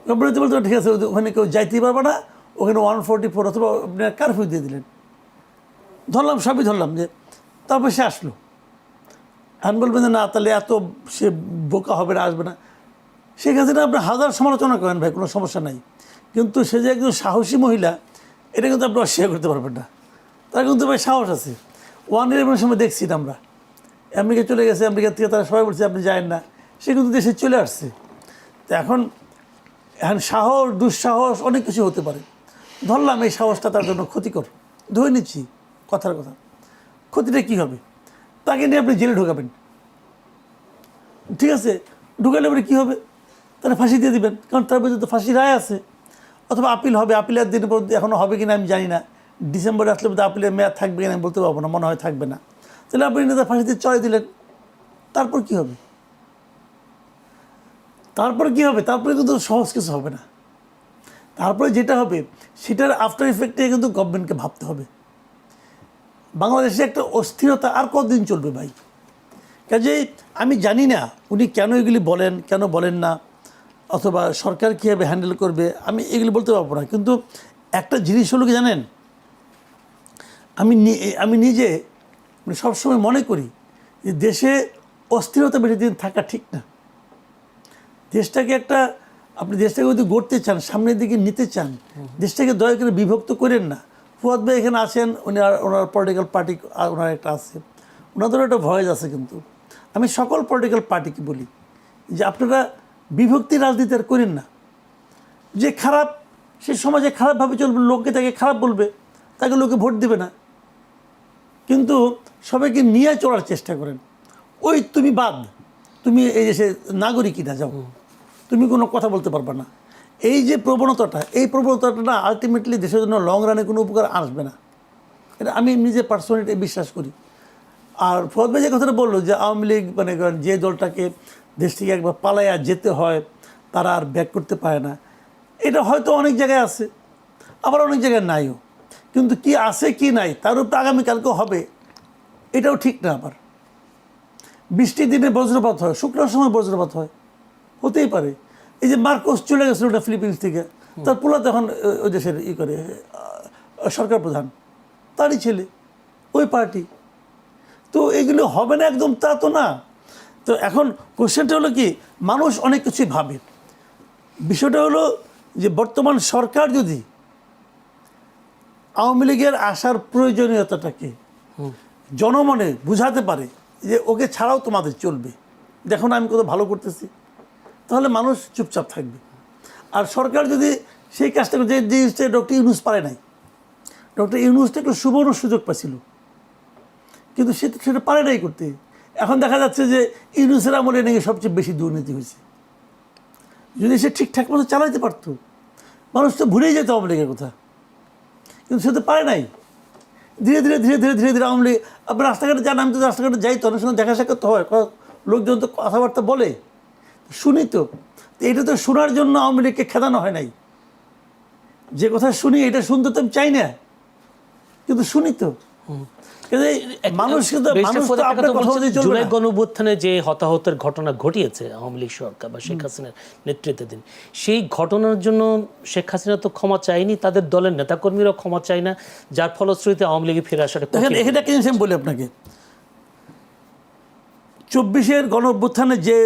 গভর্নমেন্ট বলতে ঠিক আছে, ওখানে কেউ যাইতেই পারবে না, ওখানে 144 অথবা আপনি কারফিউ দিয়ে দিলেন, ধরলাম, সবই ধরলাম, যে তারপর সে আসলো। এখন বলবেন যে না, তাহলে এত সে বোকা হবে না, আসবে না। শেখ হাসিনা আপনি হাজার সমালোচনা করেন ভাই, কোনো সমস্যা নাই, কিন্তু সে যে একজন সাহসী মহিলা, এটা কিন্তু আপনি অস্বীকার করতে পারবেন না। তার কিন্তু ভাই সাহস আছে। 1/11 সময় দেখছি আমরা, আমেরিকা চলে গেছে, আমেরিকা থেকে তারা সবাই বলছে আপনি যায়েন না, সে কিন্তু দেশে চলে আসছে। তো এখন সাহস, দুঃসাহস অনেক কিছু হতে পারে। ধরলাম এই সাহসটা তার জন্য ক্ষতিকর, ধরে নিচ্ছি কথার কথা, ক্ষতিটা কী হবে? তাকে নিয়ে আপনি জেলে ঢোকাবেন, ঠিক আছে, ঢুকালে পরে কী হবে? তাহলে ফাঁসি দিয়ে দিবেন, কারণ তার মধ্যে তো ফাঁসি রায় আছে। অথবা আপিল হবে, আপিলের দিন পর এখনও হবে কিনা আমি জানি না, ডিসেম্বরে আসলে বোধহয় আপিলের মেয়াদ থাকবে কিনা আমি বলতে পারবো না, মনে হয় থাকবে না। তাহলে আপনি তার ফাঁসিতে চড়াই দিলেন, তারপর কী হবে? তারপরে কিন্তু সহজ কিছু হবে না। তারপরে যেটা হবে সেটার আফটার ইফেক্টে কিন্তু গভর্নমেন্টকে ভাবতে হবে। বাংলাদেশে একটা অস্থিরতা আর কতদিন চলবে ভাই? কাজেই আমি জানি না উনি কেন এগুলি বলেন, কেন বলেন না, অথবা সরকার কীভাবে হ্যান্ডেল করবে, আমি এগুলি বলতে পারবো না। কিন্তু একটা জিনিস হলো কি জানেন, আমি নিজে সবসময় মনে করি যে দেশে অস্থিরতা বেশি দিন থাকা ঠিক না। দেশটাকে আপনি দেশটাকে যদি গড়তে চান, সামনের দিকে নিতে চান, দেশটাকে দয়া করে বিভক্ত করেন না। ফুয়াদ ভাই এখানে আছেন, ওনার পলিটিক্যাল পার্টি ওনার একটা আছে, ওনাদেরও একটা ভয়েস আছে। কিন্তু আমি সকল পলিটিক্যাল পার্টিকে বলি যে আপনারা বিভক্তি রাজনীতি আর করেন না। যে খারাপ, সে সমাজে খারাপভাবে চলবে, লোককে তাকে খারাপ বলবে, তাকে লোকে ভোট দেবে না। কিন্তু সবাইকে নিয়ে চলার চেষ্টা করেন। ওই তুমি বাদ, তুমি এই দেশে নাগরিকই না, যাও, তুমি কোনো কথা বলতে পারবে না। এই যে প্রবণতাটা, এই প্রবণতাটা না আলটিমেটলি দেশের জন্য লং রানে কোনো উপকার আসবে না। এটা আমি নিজে পার্সোনালি বিশ্বাস করি। আর ফুয়াদ ভাই যে কথাটা বললো যে আওয়ামী লীগ মানে যে দলটাকে দেশ থেকে একবার পালাইয়া যেতে হয় তারা আর ব্যাক করতে পারে না, এটা হয়তো অনেক জায়গায় আছে, আবার অনেক জায়গায় নাইও। কিন্তু কি আছে কি নাই তার উপরে আগামীকালকেও হবে, এটাও ঠিক না। আবার বৃষ্টির দিনে বজ্রপাত হয়, শুকনোর সময় বজ্রপাত হয়, হতেই পারে। এই যে মার্কোস চলে গেছিল ওটা ফিলিপিন্স থেকে, তার পোলা তখন ওই দেশের করে সরকার প্রধান, তারই ছেলে, ওই পার্টি। তো এগুলো হবে না একদম, তা তো না। তো এখন কোশ্চেনটা হলো কি, মানুষ অনেক কিছুই ভাবে। বিষয়টা হলো যে বর্তমান সরকার যদি আওয়ামী লীগের আসার প্রয়োজনীয়তাটাকে জনমনে বুঝাতে পারে যে ওকে ছাড়াও তোমাদের চলবে, দেখো না আমি কত ভালো করতেছি, তাহলে মানুষ চুপচাপ থাকবে। আর সরকার যদি সেই কাজটা যে জিনিসটা ডক্টর ইউনূস পারে নাই, ডক্টর ইউনূসটা একটু সুবর্ণ সুযোগ পাচ্ছিল, কিন্তু সেটা পারে নাই করতে। এখন দেখা যাচ্ছে যে ইউনূসের আমলে নাকি সবচেয়ে বেশি দুর্নীতি হয়েছে। যদি সে ঠিকঠাক মতো চালাইতে পারতো, মানুষ তো ভুলেই যেত আওয়ামী লীগের কথা, কিন্তু সে তো পারে নাই। ধীরে ধীরে ধীরে ধীরে ধীরে ধীরে আওয়ামী লীগ, আপনার রাস্তাঘাটে যান, আমি তো রাস্তাঘাটে যাই তো, অনেক সময় দেখা সাক্ষাৎ হয়, লোকজন তো কথাবার্তা বলে, শুনি তো। এটা তো শোনার জন্য আওয়ামী লীগকে খেদানো হয় নাই। যে কথা শুনি এটা শুনতে তো আমি চাই না, কিন্তু শুনি তো। মানুষ কিন্তু জুলাই গণঅভ্যুত্থানে যে হতাহতের ঘটনা ঘটিয়েছে আওয়ামী লীগ সরকার বা শেখ হাসিনার নেতৃত্বাধীন, সেই ঘটনার জন্য শেখ হাসিনা তো ক্ষমা চায়নি, তাদের দলের নেতাকর্মীরাও ক্ষমা চায় না, যার ফলশ্রুতিতে আওয়ামী লীগে ফিরে আসাটা। এখানে একটা জিনিস আমি বলি আপনাকে, 24-এর গণঅভ্যুত্থানে যে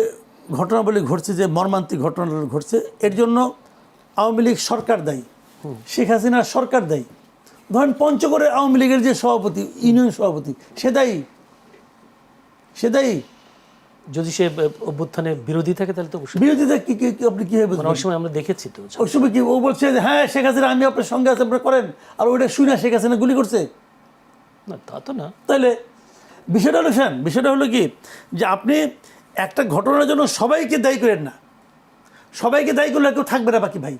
ঘটনাবলী ঘটছে, যে মর্মান্তিক ঘটনাগুলো ঘটছে, এর জন্য আওয়ামী লীগ সরকার দায়ী, শেখ হাসিনার সরকার দায়ী। ধরেন পঞ্চগড়ে আওয়ামী লীগের যে সভাপতি, ইউনিয়ন সভাপতি, সে দায়ী। যদি সে অভ্যুত্থানে বিরোধী থাকে তাহলে তো বিরোধীতা কি আপনি কীভাবে বুঝবেন? অনেক সময় আমরা দেখেছি তো, ওই সময় কি ও বলছে যে হ্যাঁ শেখ হাসিনা আমি আপনার সঙ্গে আছে, আপনারা করেন, আর ওইটা শুনে শেখ হাসিনা গুলি করছে? না, তা তো না। তাহলে বিষয়টা হলো কি যে আপনি একটা ঘটনার জন্য সবাইকে দায়ী করেন না। সবাইকে দায়ী করলে আর কেউ থাকবে না, বাকি ভাই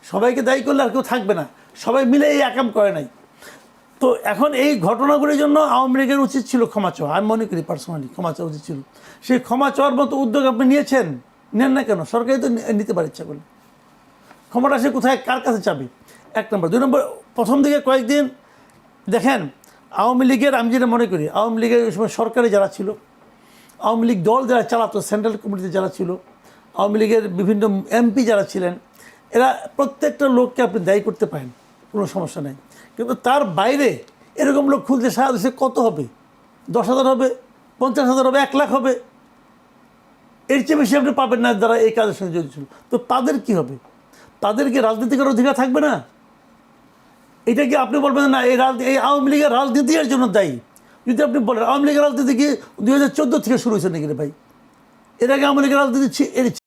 সবাইকে দায়ী করলে আর কেউ থাকবে না, সবাই মিলে এই একাম করে নাই। তো এখন এই ঘটনাগুলির জন্য আওয়ামী লীগের উচিত ছিল ক্ষমা চাওয়া, আমি মনে করি পার্সোনালি ক্ষমা চাওয়া উচিত ছিল। সেই ক্ষমা চাওয়ার মতো উদ্যোগ আপনি নিয়েছেন, নেন না কেন? সরকারই তো নিতে পারে ইচ্ছা করলে। ক্ষমাটা সে কোথায় কার কাছে চাবে? 1 নম্বর। 2 নম্বর, প্রথম দিকে কয়েকদিন দেখেন আওয়ামী লীগের, আমি যেটা মনে করি আওয়ামী লীগের ওই সময় সরকারে যারা ছিল, আওয়ামী লীগ দল যারা চালাতো, সেন্ট্রাল কমিটিতে যারা ছিল, আওয়ামী লীগের বিভিন্ন এমপি যারা ছিলেন, এরা প্রত্যেকটা লোককে আপনি দায়ী করতে পারেন, কোনো সমস্যা নেই। কিন্তু তার বাইরে এরকম লোক খুঁজতে সারা দেশে কত হবে? 10,000 হবে, 50,000 হবে, 1 লাখ হবে, এর চেয়ে বেশি আপনি পাবেন না যারা এই কাজের সঙ্গে জড়িত ছিল। তো তাদের কি হবে? তাদের কি রাজনীতি করার অধিকার থাকবে না? এটা কি আপনি বলবেন না এই আওয়ামী লীগের রাজনীতি এর জন্য দায়ী? যদি আপনি বলেন আওয়ামী লীগের রাজনীতি কি 2014 থেকে শুরু হয়েছে নাকি রে ভাই? এর আগে আওয়ামী লীগের রাজনীতি